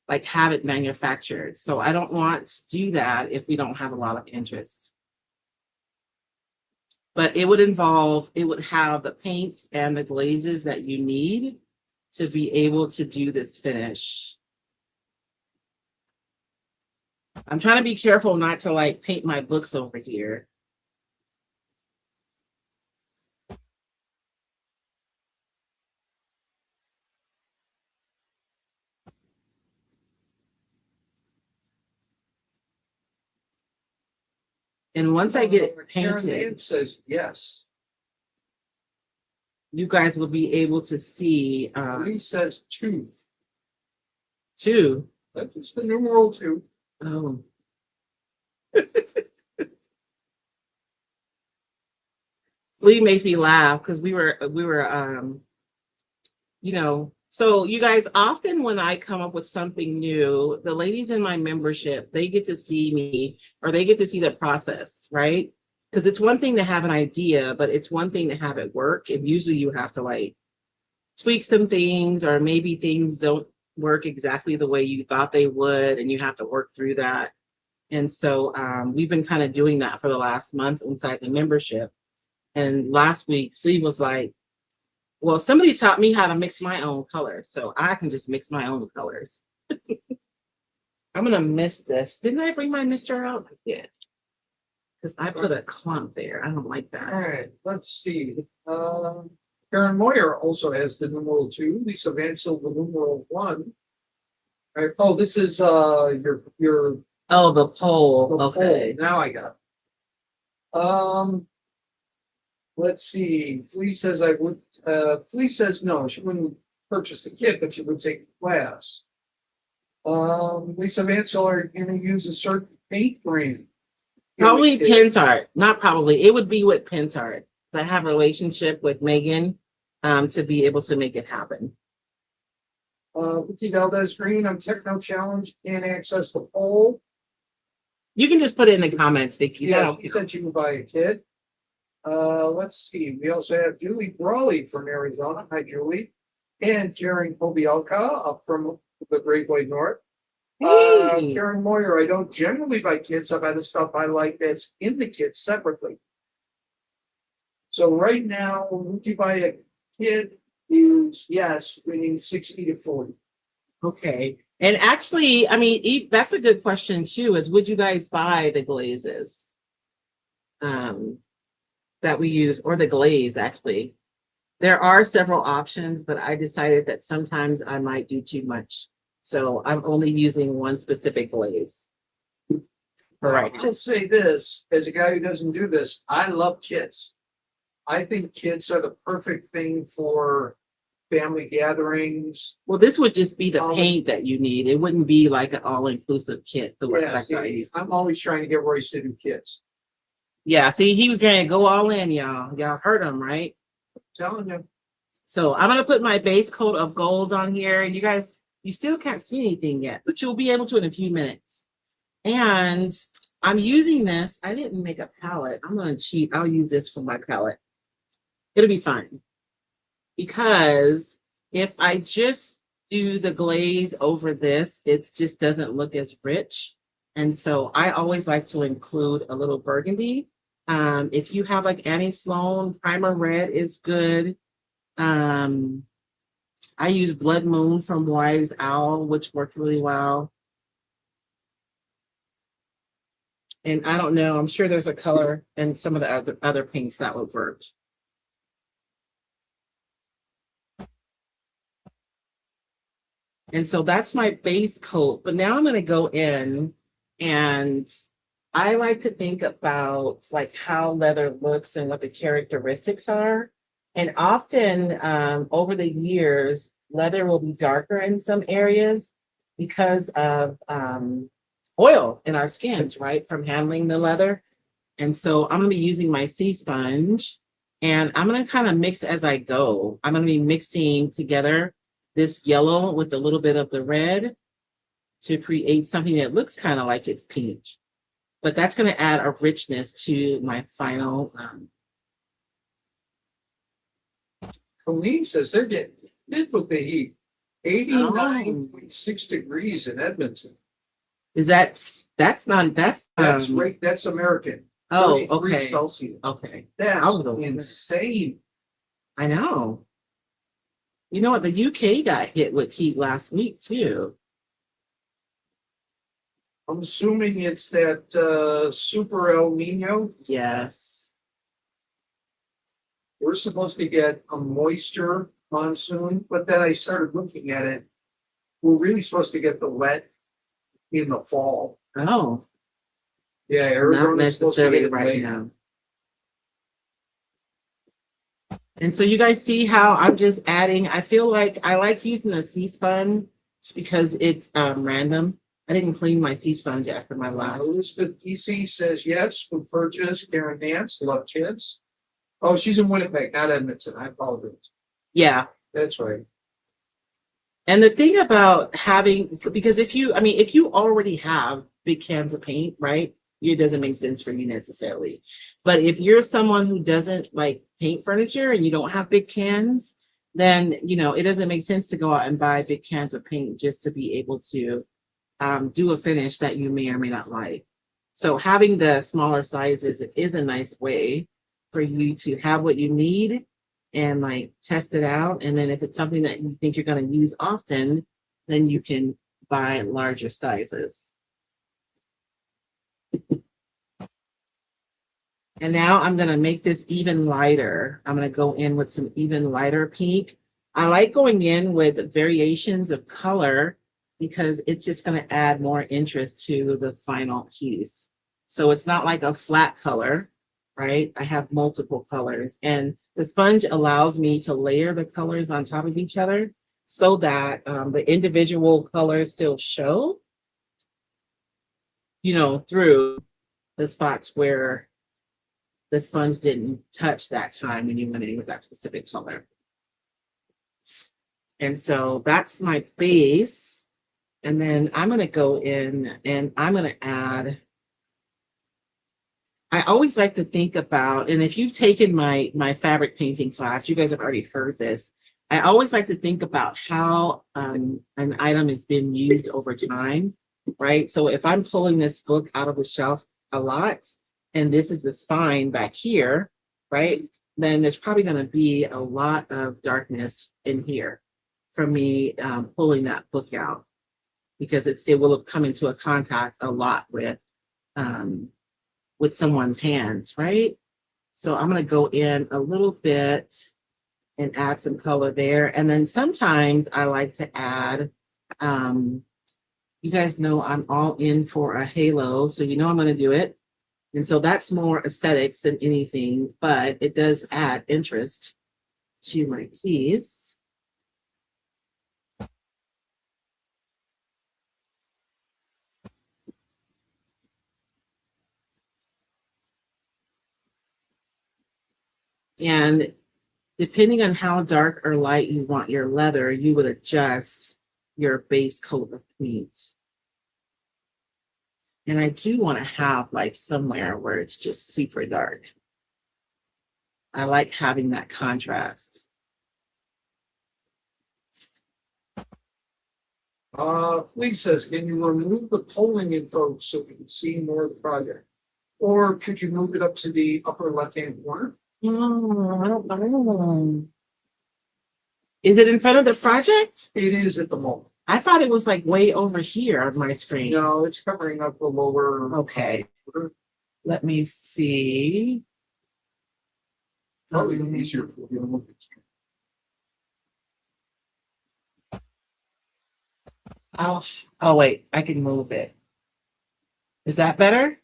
like have it manufactured. So I don't want to do that if we don't have a lot of interest. But it would have the paints and the glazes that you need to be able to do this finish. I'm trying to be careful not to like paint my books over here. And once I get it painted, It says yes. you guys will be able to see He says two. two. That's the numeral 2. Oh. Lee makes me laugh because we were so you guys, often when I come up with something new, the ladies in my membership, they get to see me, or they get to see the process, right? Because it's one thing to have an idea, but it's one thing to have it work. And usually you have to like tweak some things, or maybe things don't work exactly the way you thought they would, and you have to work through that. And so we've been kind of doing that for the last month inside the membership. And last week, Flea was like, well, somebody taught me how to mix my own colors, so I can just mix my own colors. I'm gonna miss this. Didn't I bring my mister out? I did. Because I put a clump there. I don't like that. All right, let's see. Karen Moyer also has the numeral 2. Lisa Vansel, the numeral 1. All right. Oh, this is your Oh, the pole. the Okay. poll. Now I got it. Let's see. Flea says I would. Flea says no, she wouldn't purchase the kit, but she would take the class. Lisa Vansel, are you going to use a certain paint brand? Probably Pentart. Not probably. It would be with Pentart. I have a relationship with Megan to be able to make it happen. Vicky Valdez Green on Techno Challenge. Can't access the poll. You can just put it in the comments, Vicky. Yeah, she said she can buy a kit. Let's see. We also have Julie Brawley from Arizona. Hi, Julie. And Karen Kobielka up from the Great White North. Hey. Karen Moyer, I don't generally buy kits. I buy the stuff I like that's in the kit separately. So right now, would you buy a kit? Is yes, winning 60 to 40. Okay. And actually, I mean, that's a good question too, is would you guys buy the glazes that we use, or the glaze actually? There are several options, but I decided that sometimes I might do too much. So I'm only using one specific glaze. All right. I'll say this, as a guy who doesn't do this, I love kits. I think kits are the perfect thing for family gatherings. Well, this would just be the paint that you need. It wouldn't be like an all-inclusive kit. I'm always trying to get Royce to do kits. Yeah, see, he was going to go all in, y'all. Y'all heard him, right? Telling you. So I'm going to put my base coat of gold on here. And you guys, you still can't see anything yet, but you'll be able to in a few minutes. And I'm using this. I didn't make a palette. I'm going to cheat. I'll use this for my palette. It'll be fine. Because if I just do the glaze over this, it just doesn't look as rich. And so I always like to include a little burgundy. If you have like Annie Sloan, Primer Red is good. I use Blood Moon from Wise Owl, which worked really well. And I don't know, I'm sure there's a color and some of the other pinks that would work. And so that's my base coat. But now I'm going to go in, and I like to think about like how leather looks and what the characteristics are. And often over the years, leather will be darker in some areas because of oil in our skins, right? From handling the leather. And so I'm going to be using my sea sponge, and I'm going to kind of mix as I go. I'm going to be mixing together this yellow with a little bit of the red to create something that looks kind of like it's pink. but that's going to add a richness to my final. Colleen says they're getting hit with the heat. 89.6 degrees in Edmonton. Is that's not, that's Right. That's American. Oh, 33 okay. Celsius. Okay. That's I'll go with insane. I know. You know what? The UK got hit with heat last week too. I'm assuming it's that super El Nino. Yes. We're supposed to get a moisture monsoon, but then I started looking at it. We're really supposed to get the wet in the fall. Oh, Yeah, not Arizona's supposed to necessarily get it right late. now. And so you guys see how I'm just adding, I feel like I like using the sea sponge because it's random. I didn't clean my sea sponge after my last. Elizabeth EC says yes, food purchase. Karen Nance, love kids. Oh, she's in Winnipeg, not Edmonton. I apologize. Yeah. That's right. And the thing about having, because if you already have big cans of paint, right? It doesn't make sense for you necessarily. But if you're someone who doesn't like paint furniture and you don't have big cans, then, it doesn't make sense to go out and buy big cans of paint just to be able to do a finish that you may or may not like. So having the smaller sizes is a nice way for you to have what you need and like test it out. And then if it's something that you think you're going to use often, then you can buy larger sizes. And now I'm going to make this even lighter. I'm going to go in with some even lighter pink. I like going in with variations of color because it's just going to add more interest to the final piece. So it's not like a flat color, right? I have multiple colors, and the sponge allows me to layer the colors on top of each other so that the individual colors still show, through the spots where the sponge didn't touch that time when you went in with that specific color. And so that's my base. And then I'm going to go in and I'm going to add, I always like to think about, and if you've taken my fabric painting class, you guys have already heard this. I always like to think about how an item has been used over time, right? So if I'm pulling this book out of the shelf a lot, and this is the spine back here, right? Then there's probably going to be a lot of darkness in here from me pulling that book out because it will have come into a contact a lot with someone's hands, right? So I'm going to go in a little bit and add some color there. And then sometimes I like to add, you guys know I'm all in for a halo, so I'm going to do it. And so that's more aesthetics than anything, but it does add interest to my piece. And depending on how dark or light you want your leather, you would adjust your base coat of paint. And I do want to have like somewhere where it's just super dark. I like having that contrast. Fleet says, can you remove the polling info so we can see more of the project? Or could you move it up to the upper left-hand corner? Oh, I don't know. Is it in front of the project? It is at the moment. I thought it was like way over here on my screen. No, it's covering up the lower. Okay. Let me see. Probably easier for you to move it. Oh, wait, I can move it. Is that better?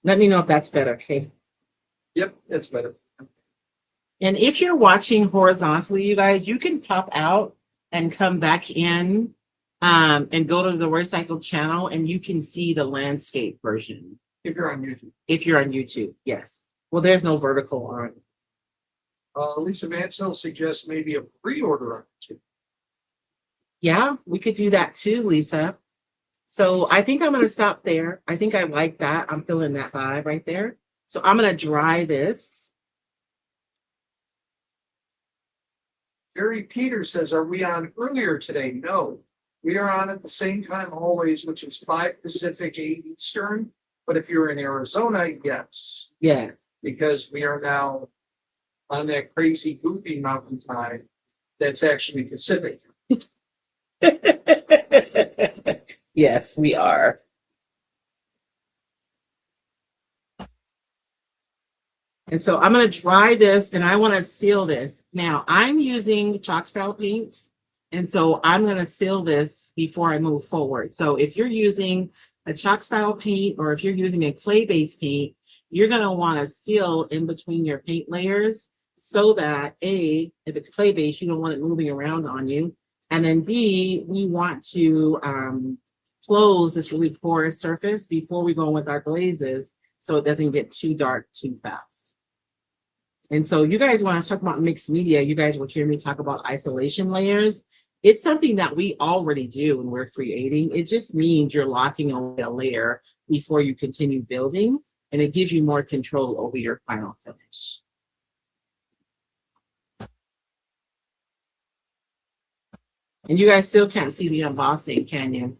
Let me know if that's better, okay? Yep, that's better. And if you're watching horizontally, you guys, you can pop out and come back in and go to the Recycled channel and you can see the landscape version. If you're on YouTube. If you're on YouTube, yes. Well, there's no vertical on. Lisa Mansell suggests maybe a pre-order on YouTube. Yeah, we could do that too, Lisa. So I think I'm going to stop there. I think I like that. I'm feeling that vibe right there. So I'm going to dry this. Jerry Peters says, are we on earlier today? No. We are on at the same time always, which is 5 Pacific, 8 Eastern. But if you're in Arizona, yes. Yes. Because we are now on that crazy goofy mountain time that's actually Pacific. Yes, we are. And so I'm going to dry this and I want to seal this. Now I'm using chalk style paints. And so I'm going to seal this before I move forward. So if you're using a chalk style paint or if you're using a clay based paint, you're going to want to seal in between your paint layers so that A, if it's clay based, you don't want it moving around on you. And then B, we want to close this really porous surface before we go with our glazes so it doesn't get too dark too fast. And so you guys, when I talk about mixed media, you guys will hear me talk about isolation layers. It's something that we already do when we're creating. It just means you're locking away a layer before you continue building, and it gives you more control over your final finish. And you guys still can't see the embossing, can you?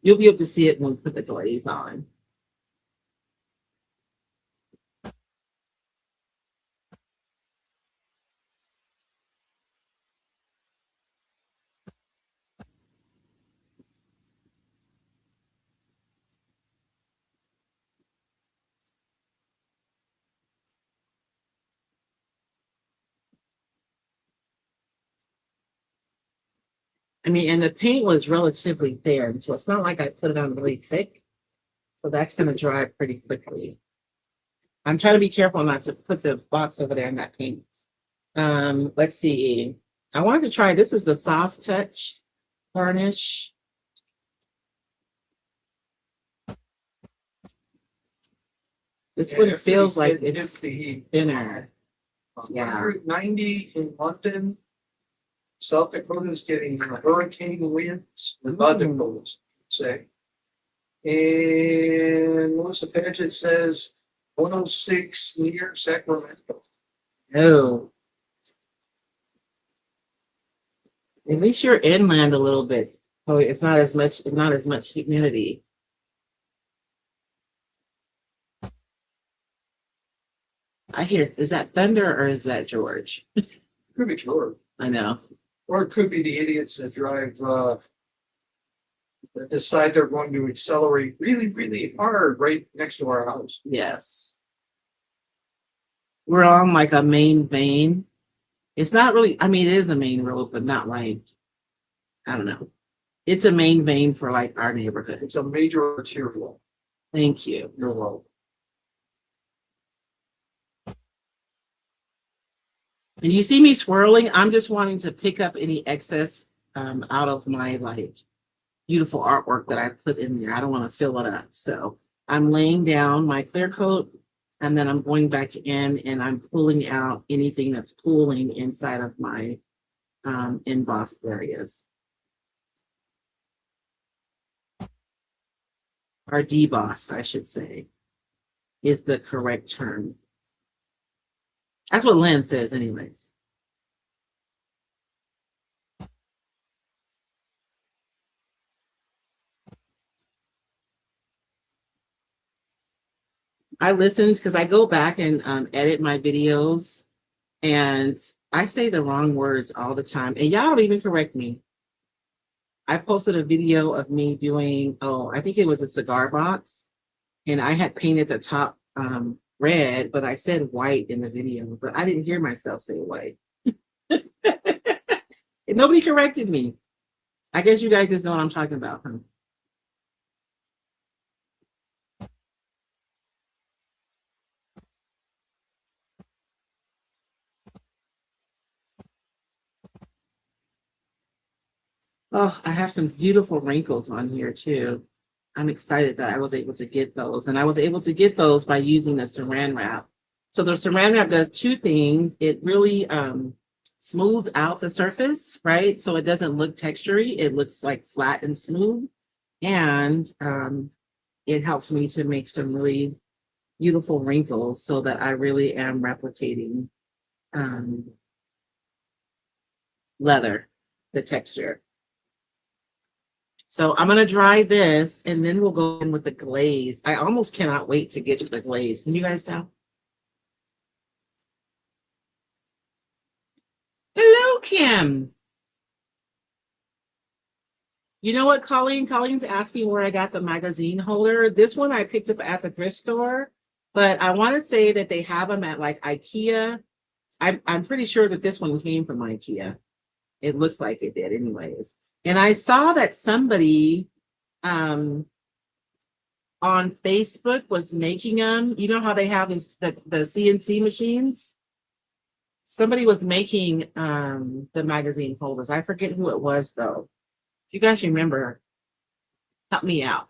You'll be able to see it when we put the glaze on. I mean, and the paint was relatively thin, so it's not like I put it on really thick. So that's going to dry pretty quickly. I'm trying to be careful not to put the box over there in that paint. Let's see. I wanted to try, this is the Soft Touch varnish. This one feels like it's thinner. Yeah. 190 in London. South Dakota is getting hurricane winds, the Dakotas say. And Melissa Paget says 106 near Sacramento. Oh. At least you're inland a little bit. Oh, it's not as much humidity. I hear, is that thunder or is that George? Could be George. I know. Or it could be the idiots that drive that decide they're going to accelerate really, really hard right next to our house. Yes. We're on like a main vein. It's not really, I mean, it is a main road, but not like, I don't know. It's a main vein for like our neighborhood. It's a major arterial. Thank you. You're welcome. And you see me swirling, I'm just wanting to pick up any excess out of my like beautiful artwork that I've put in there. I don't want to fill it up. So I'm laying down my clear coat and then I'm going back in and I'm pulling out anything that's pooling inside of my embossed areas. Or debossed, I should say, is the correct term. That's what Lynn says anyways. I listened because I go back and edit my videos and I say the wrong words all the time. And y'all don't even correct me. I posted a video of me doing, I think it was a cigar box. And I had painted the top red, but I said white in the video, but I didn't hear myself say white. And nobody corrected me. I guess you guys just know what I'm talking about, huh? Oh, I have some beautiful wrinkles on here too. I'm excited that I was able to get those. And I was able to get those by using the saran wrap. So the saran wrap does two things. It really smooths out the surface, right? So it doesn't look textury. It looks like flat and smooth. And it helps me to make some really beautiful wrinkles so that I really am replicating leather, the texture. So I'm gonna dry this and then we'll go in with the glaze. I almost cannot wait to get to the glaze. Can you guys tell? Hello, Kim. You know what, Colleen? Colleen's asking where I got the magazine holder. This one I picked up at the thrift store, but I want to say that they have them at like IKEA. I'm pretty sure that this one came from IKEA. It looks like it did, anyways. And I saw that somebody um, on Facebook was making them. You know how they have the CNC machines? Somebody was making the magazine holders. I forget who it was though. If you guys remember, help me out.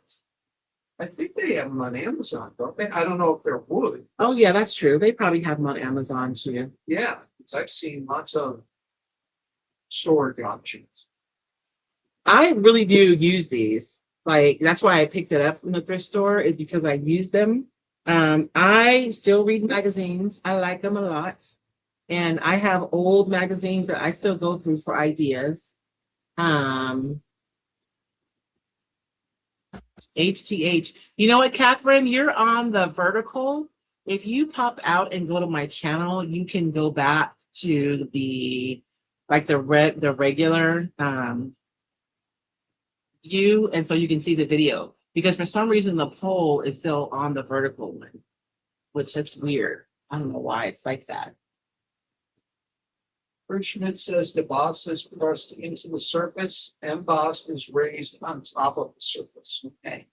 I think they have them on Amazon, don't they? I don't know if they're wood. Oh yeah, that's true. They probably have them on Amazon too. Yeah, because I've seen lots of storage options. I really do use these. Like that's why I picked it up from the thrift store is because I use them. I still read magazines. I like them a lot. And I have old magazines that I still go through for ideas. HTH. You know what, Catherine? You're on the vertical. If you pop out and go to my channel, you can go back to the like the regular view, and so you can see the video. Because for some reason the poll is still on the vertical one, which that's weird. I don't know why it's like that. Schmidt says the boss is pressed into the surface, embossed is raised on top of the surface. Okay.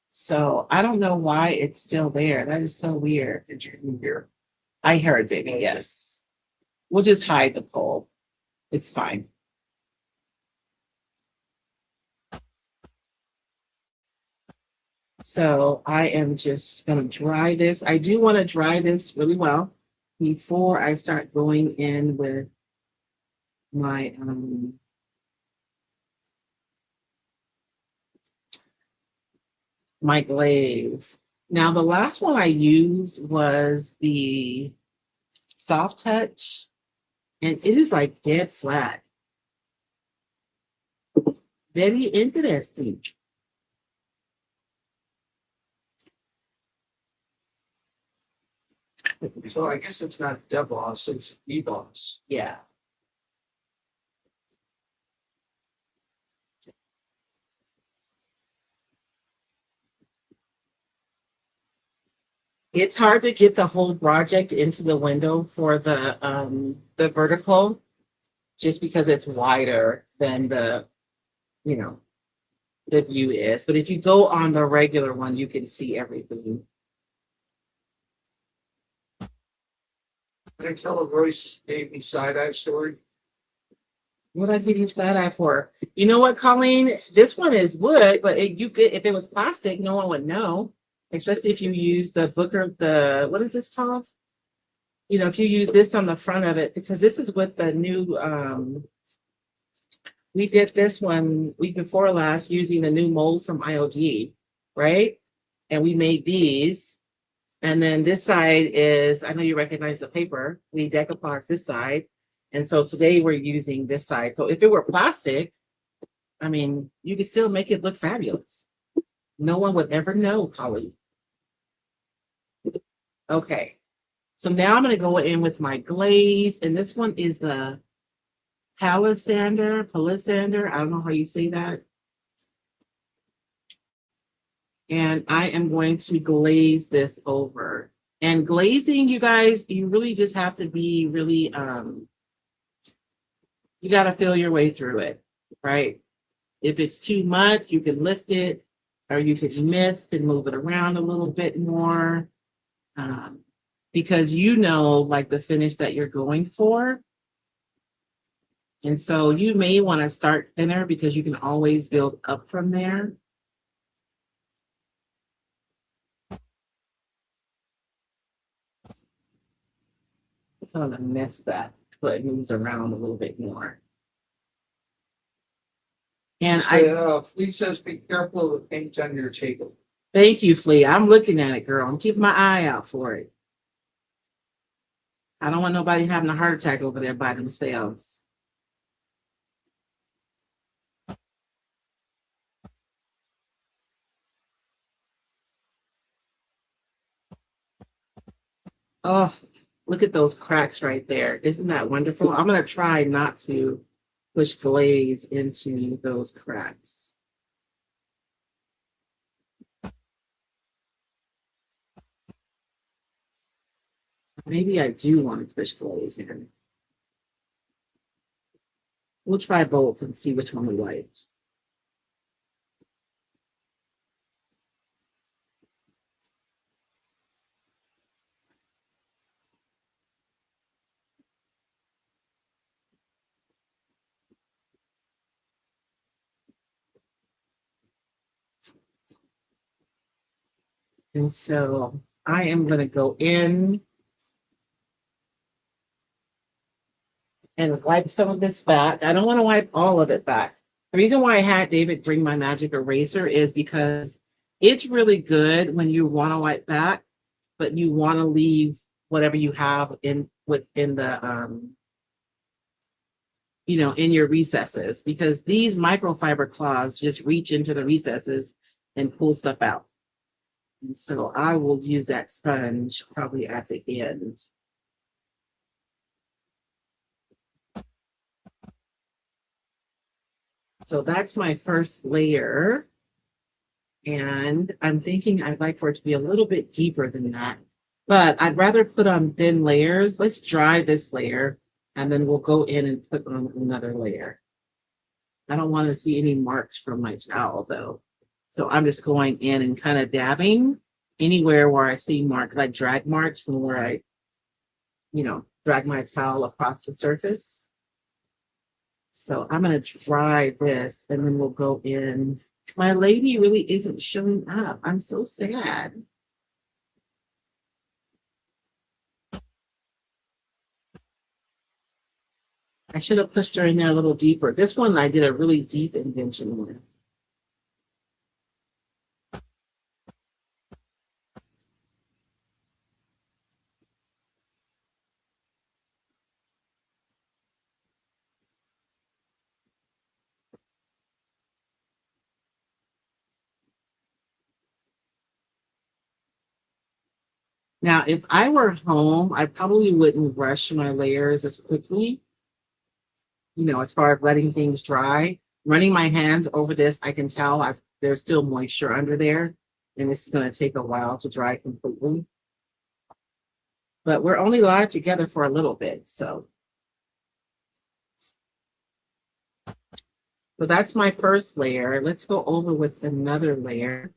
So I don't know why it's still there. That is so weird. Did you hear? I heard, baby. Yes. We'll just hide the poll. It's fine. So I am just going to dry this. I do want to dry this really well before I start going in with my my glaze. Now the last one I used was the Soft Touch, and it is like dead flat. Very interesting. So I guess it's not deboss, it's deboss. Yeah. It's hard to get the whole project into the window for the vertical just because it's wider than the, you know, the view is. But if you go on the regular one, you can see everything. Can I tell a Royce gave me side-eye story? What I give you side eye for? You know what, Colleen? This one is wood, but you could if it was plastic, no one would know. Especially if you use the Booker, the what is this called? You know, if you use this on the front of it, because this is with the new we did this one week before last using the new mold from IOD, right? And we made these. And then this side is, I know you recognize the paper. We decoupage this side. And so today we're using this side. So if it were plastic, I mean, you could still make it look fabulous. No one would ever know, Colleen. Okay. So now I'm going to go in with my glaze. And this one is the Palisander. I don't know how you say that. And I am going to glaze this over. And glazing, you guys, you really just have to be really, you got to feel your way through it, right? If it's too much, you can lift it or you can mist and move it around a little bit more. Because you know, like the finish that you're going for. And so you may want to start thinner because you can always build up from there. I'm gonna mess that so it moves around a little bit more. And Flea says, be careful of the paint on your table. thank you, Flea. I'm looking at it, girl. I'm keeping my eye out for it. I don't want nobody having a heart attack over there by themselves. Oh, look at those cracks right there. Isn't that wonderful? I'm going to try not to push glaze into those cracks. Maybe I do want to push glaze in. We'll try both and see which one we like. And so I am going to go in and wipe some of this back. I don't want to wipe all of it back. The reason why I had David bring my magic eraser is because it's really good when you want to wipe back, but you want to leave whatever you have in within the in your recesses, because these microfiber cloths just reach into the recesses and pull stuff out. And so I will use that sponge probably at the end. So that's my first layer. And I'm thinking I'd like for it to be a little bit deeper than that. But I'd rather put on thin layers. Let's dry this layer, and then we'll go in and put on another layer. I don't want to see any marks from my towel, though. So I'm just going in and kind of dabbing anywhere where I see like drag marks from where I, drag my towel across the surface. So I'm going to dry this, and then we'll go in. My lady really isn't showing up. I'm so sad. I should have pushed her in there a little deeper. This one I did a really deep indention with. Now, if I were home, I probably wouldn't rush my layers as quickly, as far as letting things dry. Running my hands over this, I can tell there's still moisture under there, and this is going to take a while to dry completely. But we're only live together for a little bit, so. So that's my first layer. Let's go over with another layer.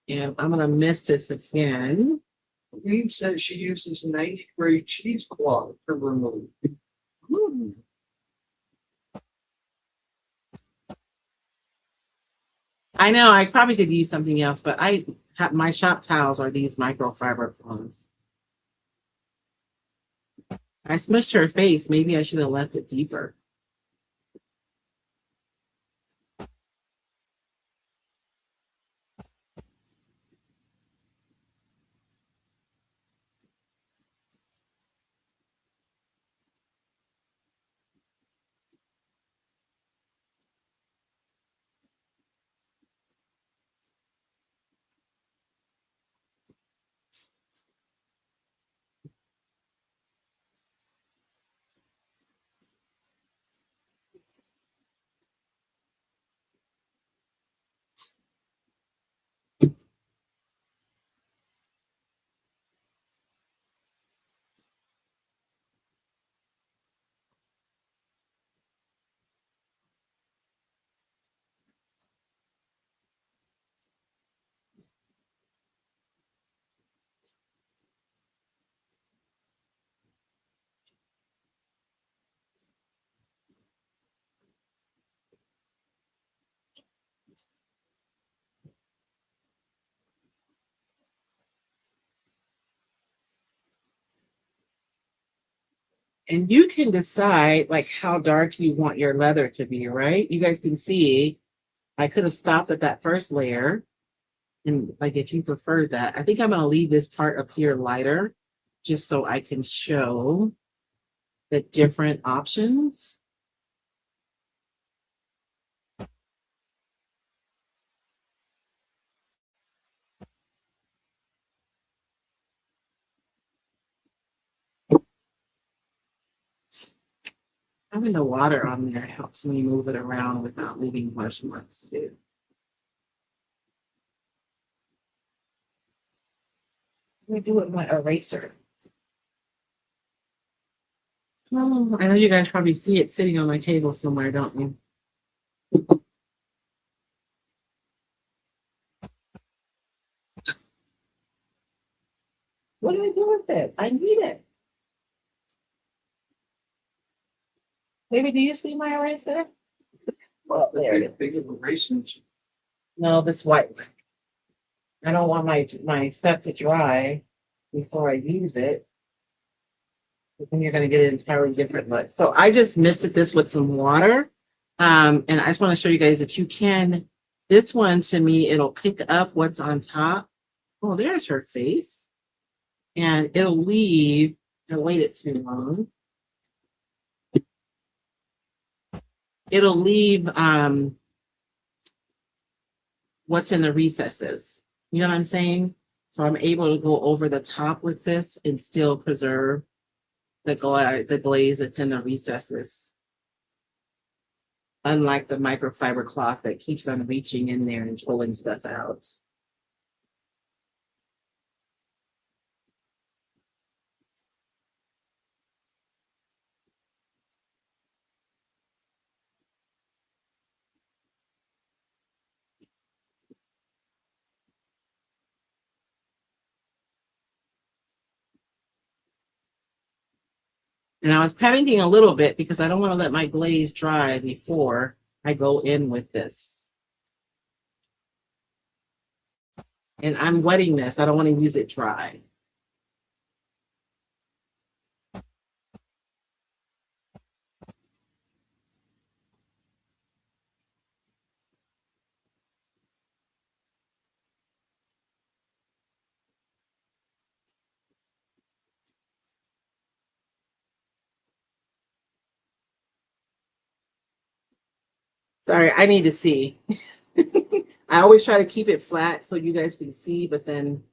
And I'm going to mist this again. Reed says she uses 90-grade cheesecloth to remove. I know I probably could use something else, but my shop towels are these microfiber ones. I smushed her face. Maybe I should have left it deeper. And you can decide like how dark you want your leather to be, right? You guys can see I could have stopped at that first layer. And like, if you prefer that, I think I'm going to leave this part up here lighter just so I can show the different options. Having the water on there helps me move it around without leaving brush marks too. Let me do it with my eraser. Oh, I know you guys probably see it sitting on my table somewhere, don't you? What do I do with it? I need it. Maybe do you see my eraser? Well, there it is. Big of erasers. No, this white. I don't want my stuff to dry before I use it. But then you're going to get an entirely different look. So I just misted this with some water. And I just want to show you guys that you can, this one to me, it'll pick up what's on top. Oh, there's her face. And it'll leave, I waited too long. It'll leave what's in the recesses. You know what I'm saying? So I'm able to go over the top with this and still preserve the glaze that's in the recesses. Unlike the microfiber cloth that keeps on reaching in there and pulling stuff out. And I was panicking a little bit because I don't want to let my glaze dry before I go in with this. And I'm wetting this. I don't want to use it dry. Sorry, I need to see. I always try to keep it flat so you guys can see, but then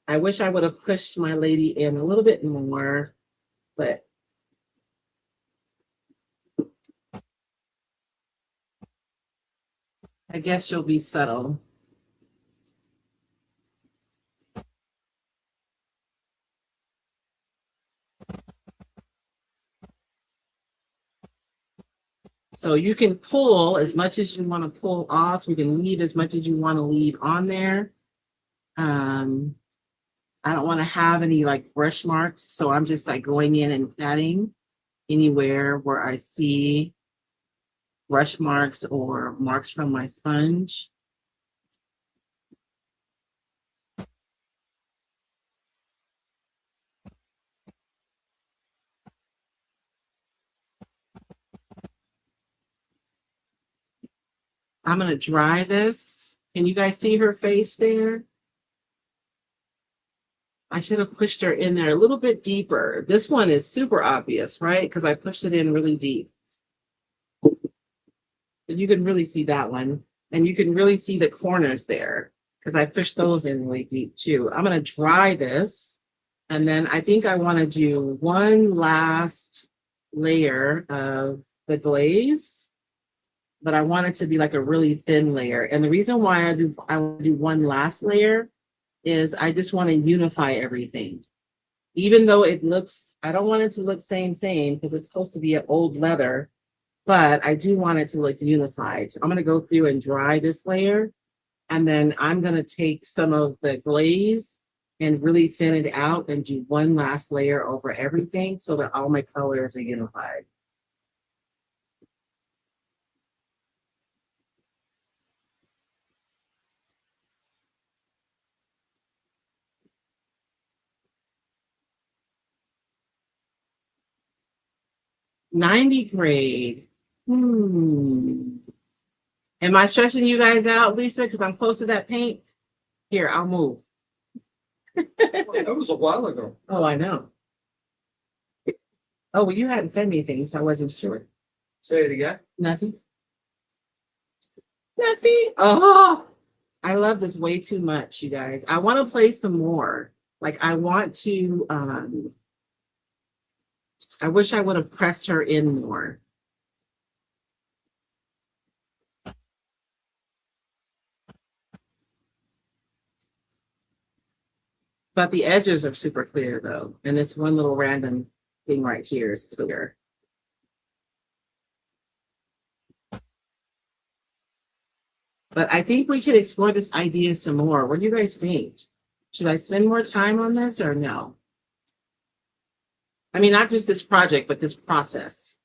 I wish I would have pushed my lady in a little bit more, but I guess she'll be subtle. So you can pull as much as you want to pull off. You can leave as much as you want to leave on there. I don't want to have any like brush marks. So I'm just like going in and adding anywhere where I see brush marks or marks from my sponge. I'm going to dry this. Can you guys see her face there? I should have pushed her in there a little bit deeper. This one is super obvious, right? Because I pushed it in really deep. And you can really see that one. And you can really see the corners there because I pushed those in really deep too. I'm going to dry this. And then I think I want to do one last layer of the glaze, but I want it to be like a really thin layer. And the reason why I want to do one last layer is I just want to unify everything. Even though it looks, I don't want it to look same because it's supposed to be an old leather, but I do want it to look unified. So I'm going to go through and dry this layer. And then I'm going to take some of the glaze and really thin it out and do one last layer over everything so that all my colors are unified. '90 grade. Am I stressing you guys out, Lisa? Because I'm close to that paint. Here, I'll move. That was a while ago. Oh, I know. Oh, well, you hadn't said anything, so I wasn't sure. Say it again. Nothing. Nothing. Oh, I love this way too much, you guys. I want to play some more. Like I want to, I wish I would have pressed her in more. But the edges are super clear though. And this one little random thing right here is clear. But I think we could explore this idea some more. What do you guys think? Should I spend more time on this or no? I mean, not just this project, but this process.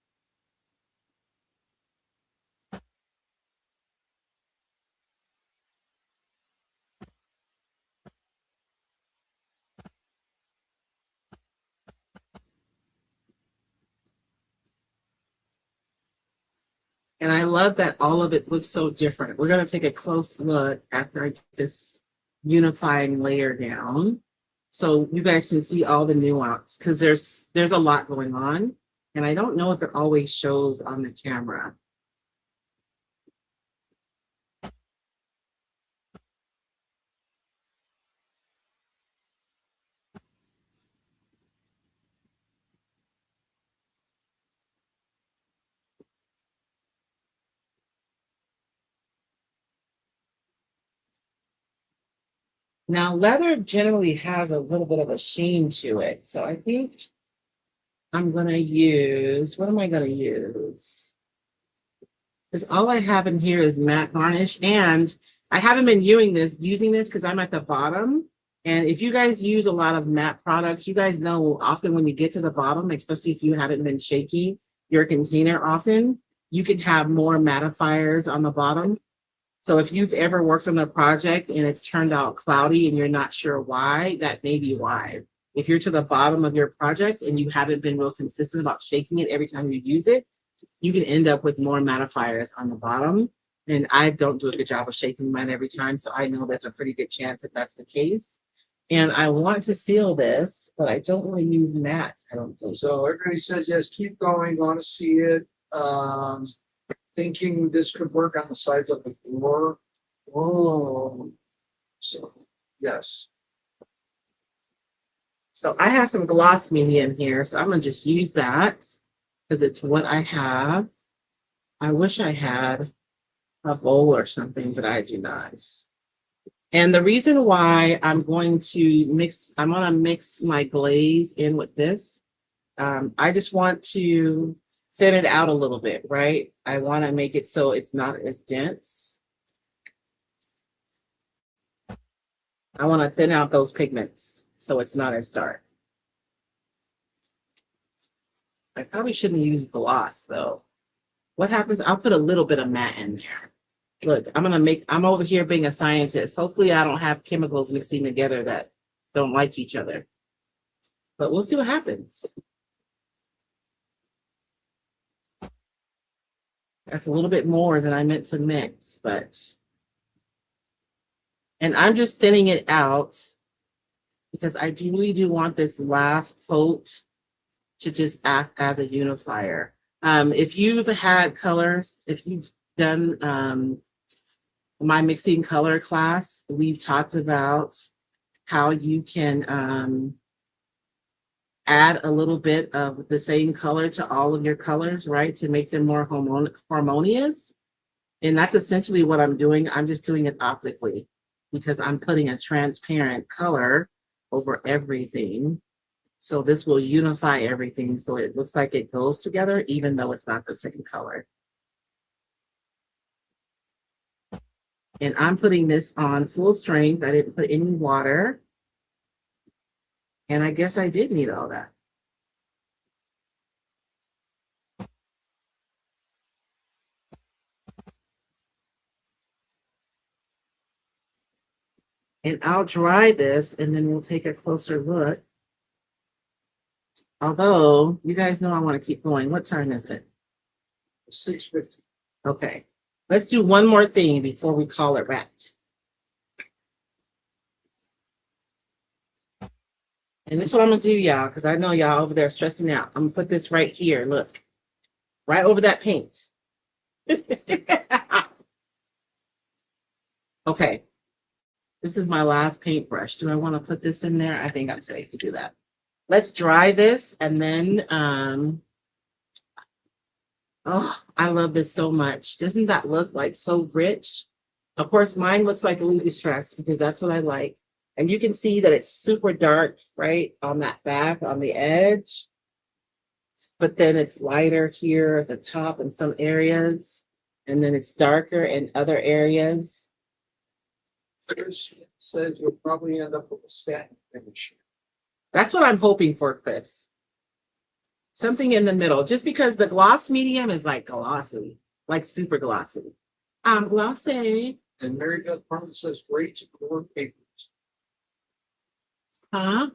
And I love that all of it looks so different. We're going to take a close look after I get this unifying layer down, so you guys can see all the nuance, because there's a lot going on, and I don't know if it always shows on the camera. Now, leather generally has a little bit of a sheen to it, so I think I'm going to use, what am I going to use? Because all I have in here is matte varnish, and I haven't been using this because I'm at the bottom. And if you guys use a lot of matte products, you guys know often when you get to the bottom, especially if you haven't been shaking your container often, you can have more mattifiers on the bottom. So if you've ever worked on a project and it's turned out cloudy and you're not sure why, that may be why. If you're to the bottom of your project and you haven't been real consistent about shaking it every time you use it, you can end up with more mattifiers on the bottom. And I don't do a good job of shaking mine every time, so I know that's a pretty good chance if that's the case. And I want to seal this, but I don't want to use matte. I don't think so. So everybody says yes, keep going, want to see it. Thinking this could work on the sides of the door. Oh, so yes. So I have some gloss medium here, so I'm gonna just use that because it's what I have. I wish I had a bowl or something, but I do not. And the reason why I'm going to mix my glaze in with this. I just want to thin it out a little bit, right? I want to make it so it's not as dense. I want to thin out those pigments so it's not as dark. I probably shouldn't use gloss though. What happens? I'll put a little bit of matte in there. Look, I'm over here being a scientist. Hopefully I don't have chemicals mixing together that don't like each other. But we'll see what happens. That's a little bit more than I meant to mix, and I'm just thinning it out because I really do want this last coat to just act as a unifier. If you've had colors, if you've done my mixing color class, we've talked about how you can add a little bit of the same color to all of your colors, right? To make them more harmonious. And that's essentially what I'm doing. I'm just doing it optically because I'm putting a transparent color over everything. So this will unify everything so it looks like it goes together, even though it's not the same color. And I'm putting this on full strength. I didn't put any water. And I guess I did need all that. And I'll dry this and then we'll take a closer look. Although, you guys know I want to keep going. What time is it? 6:50. Okay. Let's do one more thing before we call it wrapped. And this is what I'm gonna do, y'all, because I know y'all over there stressing out. I'm gonna put this right here. Look, right over that paint. Okay. This is my last paintbrush. Do I want to put this in there? I think I'm safe to do that. Let's dry this and then oh, I love this so much. Doesn't that look like so rich? Of course, mine looks like Louis Stress because that's what I like. And you can see that it's super dark, right, on that back, on the edge. But then it's lighter here at the top in some areas. And then it's darker in other areas. Chris says you'll probably end up with a satin finish. That's what I'm hoping for, Chris. Something in the middle, just because the gloss medium is like glossy, like super glossy. Glossy. And Mary Beth Parma says great to core papers. Huh?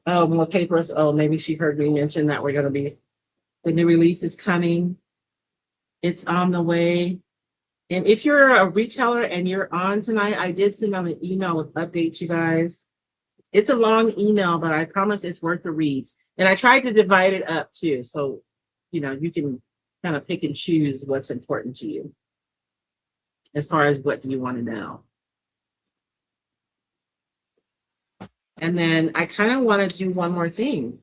Oh, more papers. Oh, maybe she heard me mention that we're going to be, the new release is coming. It's on the way. And if you're a retailer and you're on tonight, I did send out an email with updates, you guys. It's a long email, but I promise it's worth the reads. And I tried to divide it up too. So, you know, you can kind of pick and choose what's important to you as far as what do you want to know. And then I kind of want to do one more thing.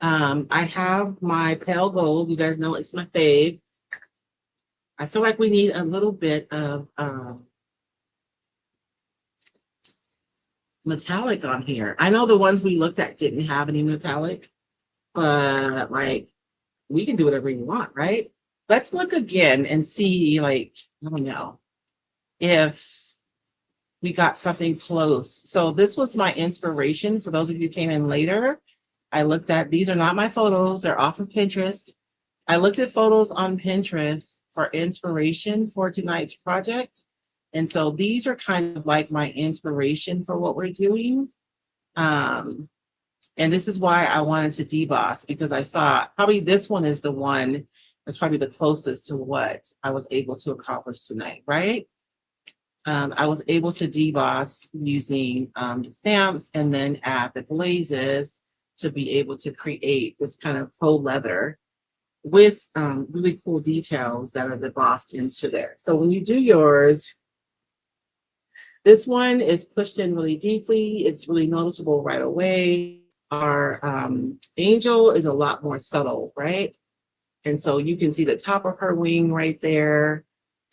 I have my pale gold. You guys know it's my fave. I feel like we need a little bit of metallic on here. I know the ones we looked at didn't have any metallic, but like we can do whatever you want, right? Let's look again and see, like, I don't know if we got something close. So this was my inspiration for those of you who came in later. I looked at, these are not my photos, they're off of Pinterest. I looked at photos on Pinterest for inspiration for tonight's project. And so these are kind of like my inspiration for what we're doing. And this is why I wanted to deboss, because I saw probably this one is the one that's probably the closest to what I was able to accomplish tonight, right? I was able to deboss using the stamps and then add the glazes to be able to create this kind of faux leather with really cool details that are debossed into there. So when you do yours, this one is pushed in really deeply. It's really noticeable right away. Our angel is a lot more subtle, right? And so you can see the top of her wing right there.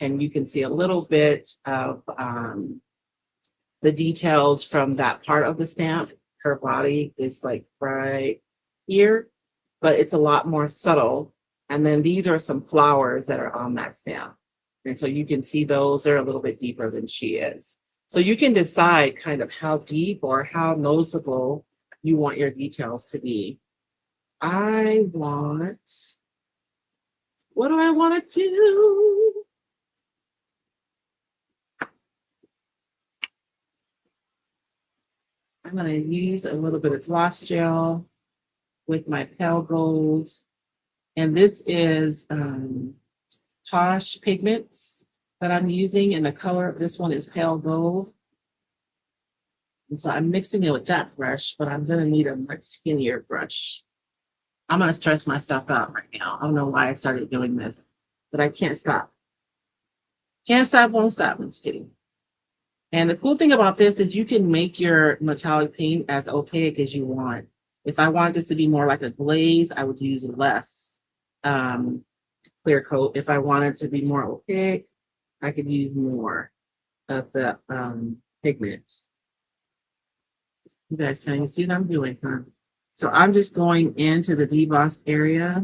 And you can see a little bit of the details from that part of the stamp. Her body is like right here, but it's a lot more subtle. And then these are some flowers that are on that stamp. And so you can see those, they're a little bit deeper than she is. So you can decide kind of how deep or how noticeable you want your details to be. What do I want to do? I'm going to use a little bit of gloss gel with my pale gold. And this is Posh pigments that I'm using, and the color of this one is pale gold. And so I'm mixing it with that brush, but I'm going to need a much skinnier brush. I'm going to stress myself out right now. I don't know why I started doing this, but I can't stop. Can't stop, won't stop. I'm just kidding. And the cool thing about this is you can make your metallic paint as opaque as you want. If I want this to be more like a glaze, I would use less clear coat. If I wanted to be more opaque, I could use more of the pigment. You guys can see what I'm doing, huh? So I'm just going into the debossed area.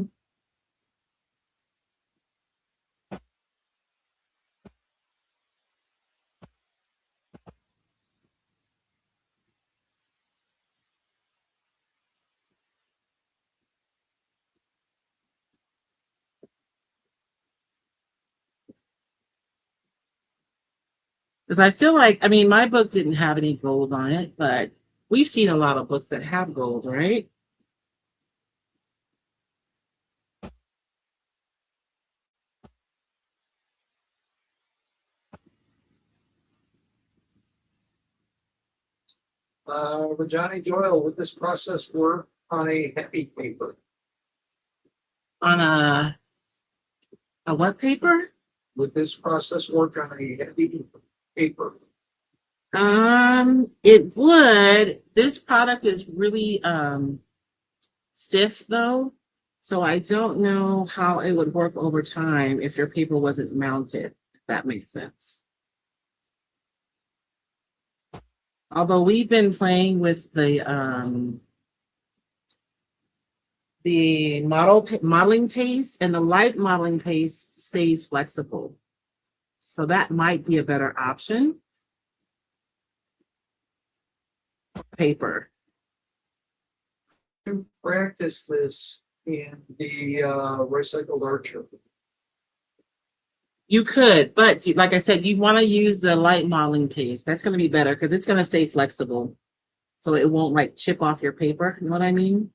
Because I feel like, I mean, my book didn't have any gold on it, but we've seen a lot of books that have gold, right? Johnny Doyle, would this process work on a heavy paper? On a what paper? Would this process work on a heavy paper? It would. This product is really stiff though, so I don't know how it would work over time if your paper wasn't mounted, if that makes sense. Although we've been playing with the modeling paste, and the light modeling paste stays flexible. So that might be a better option. Paper. To practice this in the recycled archer. You could, but like I said, you want to use the light modeling paste. That's going to be better because it's going to stay flexible. So it won't like chip off your paper. You know what I mean?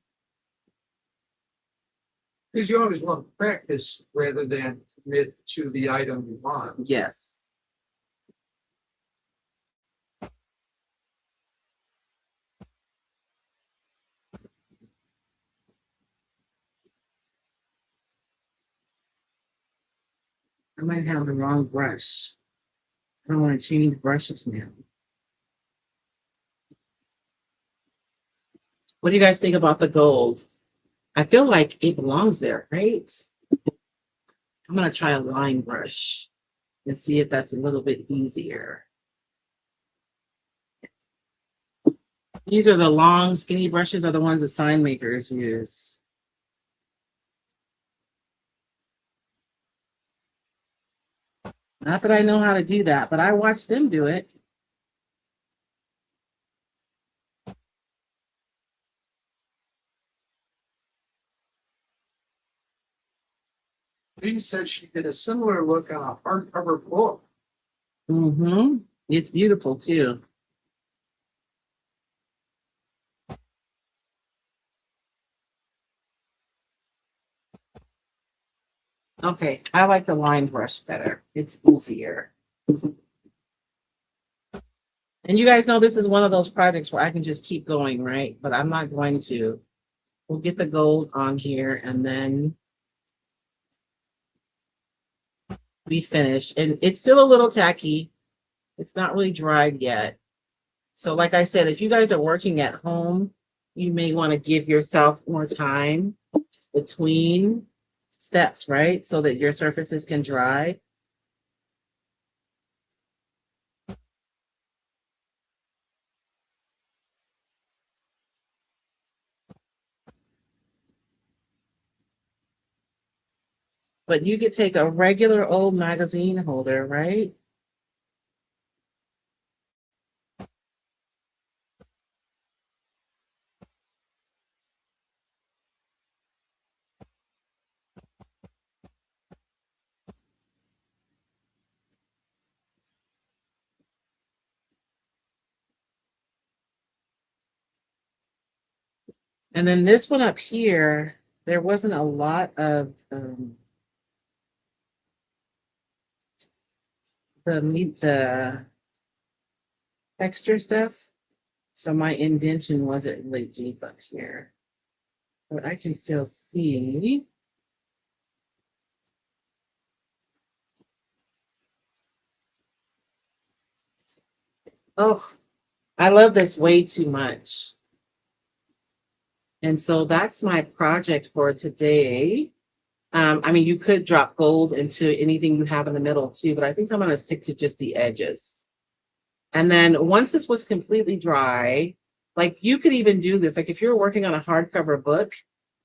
Because you always want to practice rather than commit to the item you want. Yes. I might have the wrong brush. I don't want to change brushes now. What do you guys think about the gold? I feel like it belongs there, right? I'm going to try a line brush and see if that's a little bit easier. These are the long, skinny brushes, are the ones that sign makers use. Not that I know how to do that, but I watch them do it. Lee said she did a similar look on a hardcover book. Mm-hmm. It's beautiful too. Okay, I like the line brush better. It's goofier. And you guys know this is one of those projects where I can just keep going, right? But I'm not going to. We'll get the gold on here and then we finish. And it's still a little tacky. It's not really dried yet. So like I said, if you guys are working at home, you may want to give yourself more time between steps, right? So that your surfaces can dry. But you could take a regular old magazine holder, right? And then this one up here, there wasn't a lot of the texture stuff. So my indention wasn't really deep up here. But I can still see. Oh, I love this way too much. And so that's my project for today. I mean, you could drop gold into anything you have in the middle too, but I think I'm going to stick to just the edges. And then once this was completely dry, like you could even do this, like if you're working on a hardcover book,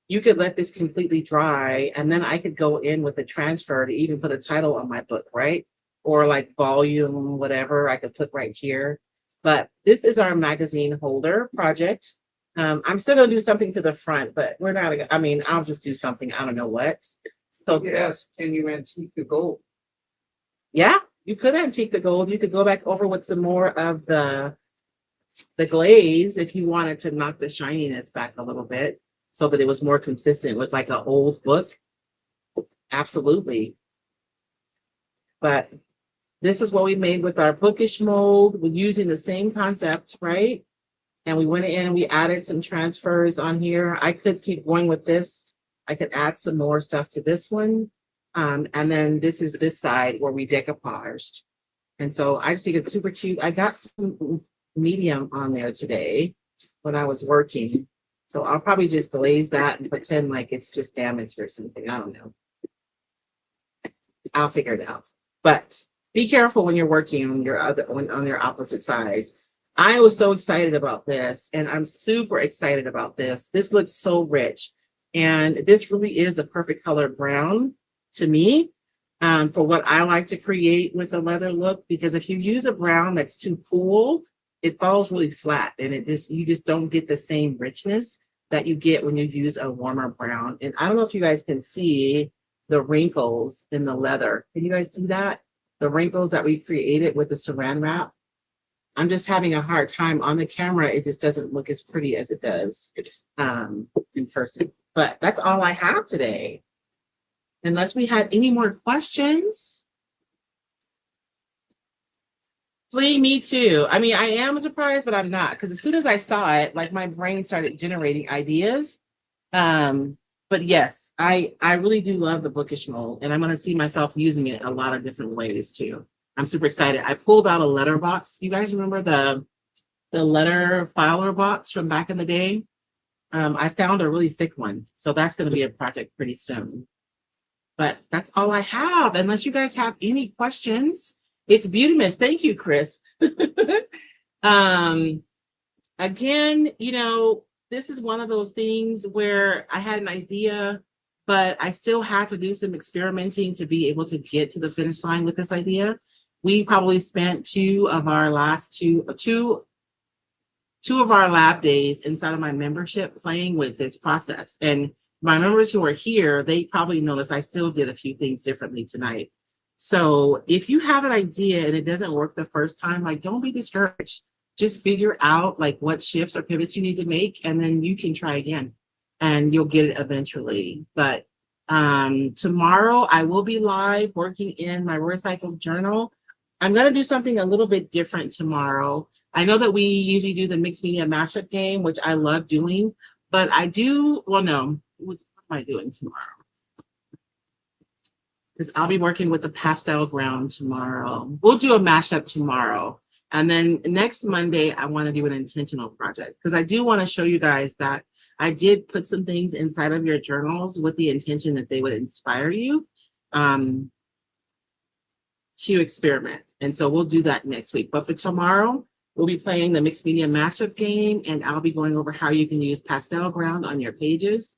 you could let this completely dry, and then I could go in with a transfer to even put a title on my book, right? Or like volume, whatever I could put right here. But this is our magazine holder project. I'm still gonna do something to the front, but we're not, I mean, I'll just do something, I don't know what. So Yes, can you antique the gold? yeah, you could antique the gold. You could go back over with some more of the glaze if you wanted to knock the shininess back a little bit so that it was more consistent with like an old book. Absolutely. But this is what we made with our bookish mold. We're using the same concept, right? And we went in and we added some transfers on here. I could keep going with this. I could add some more stuff to this one. And then this is this side where we decoupaged. And so I just think it's super cute. I got some medium on there today when I was working. So I'll probably just glaze that and pretend like it's just damaged or something. I don't know. I'll figure it out. But be careful when you're working on your on your opposite sides. I was so excited about this, and I'm super excited about this. This looks so rich, and this really is a perfect color brown to me for what I like to create with a leather look. Because if you use a brown that's too cool, it falls really flat, and you just don't get the same richness that you get when you use a warmer brown. And I don't know if you guys can see the wrinkles in the leather. Can you guys see that? The wrinkles that we created with the saran wrap. I'm just having a hard time on the camera. It just doesn't look as pretty as it does in person. But that's all I have today. Unless we had any more questions. Flea, me too. I mean, I am surprised, but I'm not. Because as soon as I saw it, like my brain started generating ideas. But yes, I really do love the bookish mold. And I'm going to see myself using it a lot of different ways too. I'm super excited. I pulled out a letter box. You guys remember the letter filer box from back in the day? I found a really thick one. So that's going to be a project pretty soon. But that's all I have. Unless you guys have any questions. It's Beautimus. Thank you, Chris. Again, you know, this is one of those things where I had an idea, but I still had to do some experimenting to be able to get to the finish line with this idea. We probably spent two of our lab days inside of my membership playing with this process. And my members who are here, they probably noticed I still did a few things differently tonight. So if you have an idea and it doesn't work the first time, like, don't be discouraged. Just figure out like what shifts or pivots you need to make, and then you can try again and you'll get it eventually. But tomorrow I will be live working in my Royce journal. I'm going to do something a little bit different tomorrow. I know that we usually do the mixed media mashup game, which I love doing, but what am I doing tomorrow? Because I'll be working with the pastel ground tomorrow. We'll do a mashup tomorrow. And then next Monday, I want to do an intentional project because I do want to show you guys that I did put some things inside of your journals with the intention that they would inspire you to experiment. And so we'll do that next week. But for tomorrow, we'll be playing the mixed media mashup game, and I'll be going over how you can use pastel ground on your pages.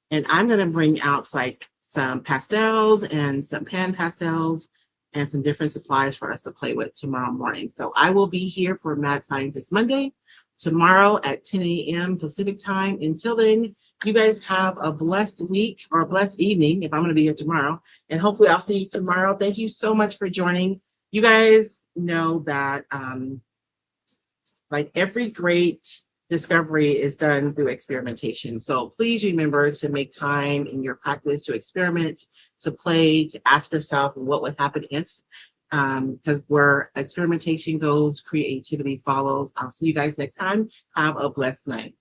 And I'm going to bring out like some pastels and some pan pastels and some different supplies for us to play with tomorrow morning. So I will be here for Mad Scientist Monday tomorrow at 10 a.m. Pacific time. Until then, you guys have a blessed week or a blessed evening if I'm going to be here tomorrow. And hopefully I'll see you tomorrow. Thank you so much for joining. You guys know that like every great discovery is done through experimentation. So please remember to make time in your practice to experiment, to play, to ask yourself what would happen if, because where experimentation goes, creativity follows. I'll see you guys next time. Have a blessed night.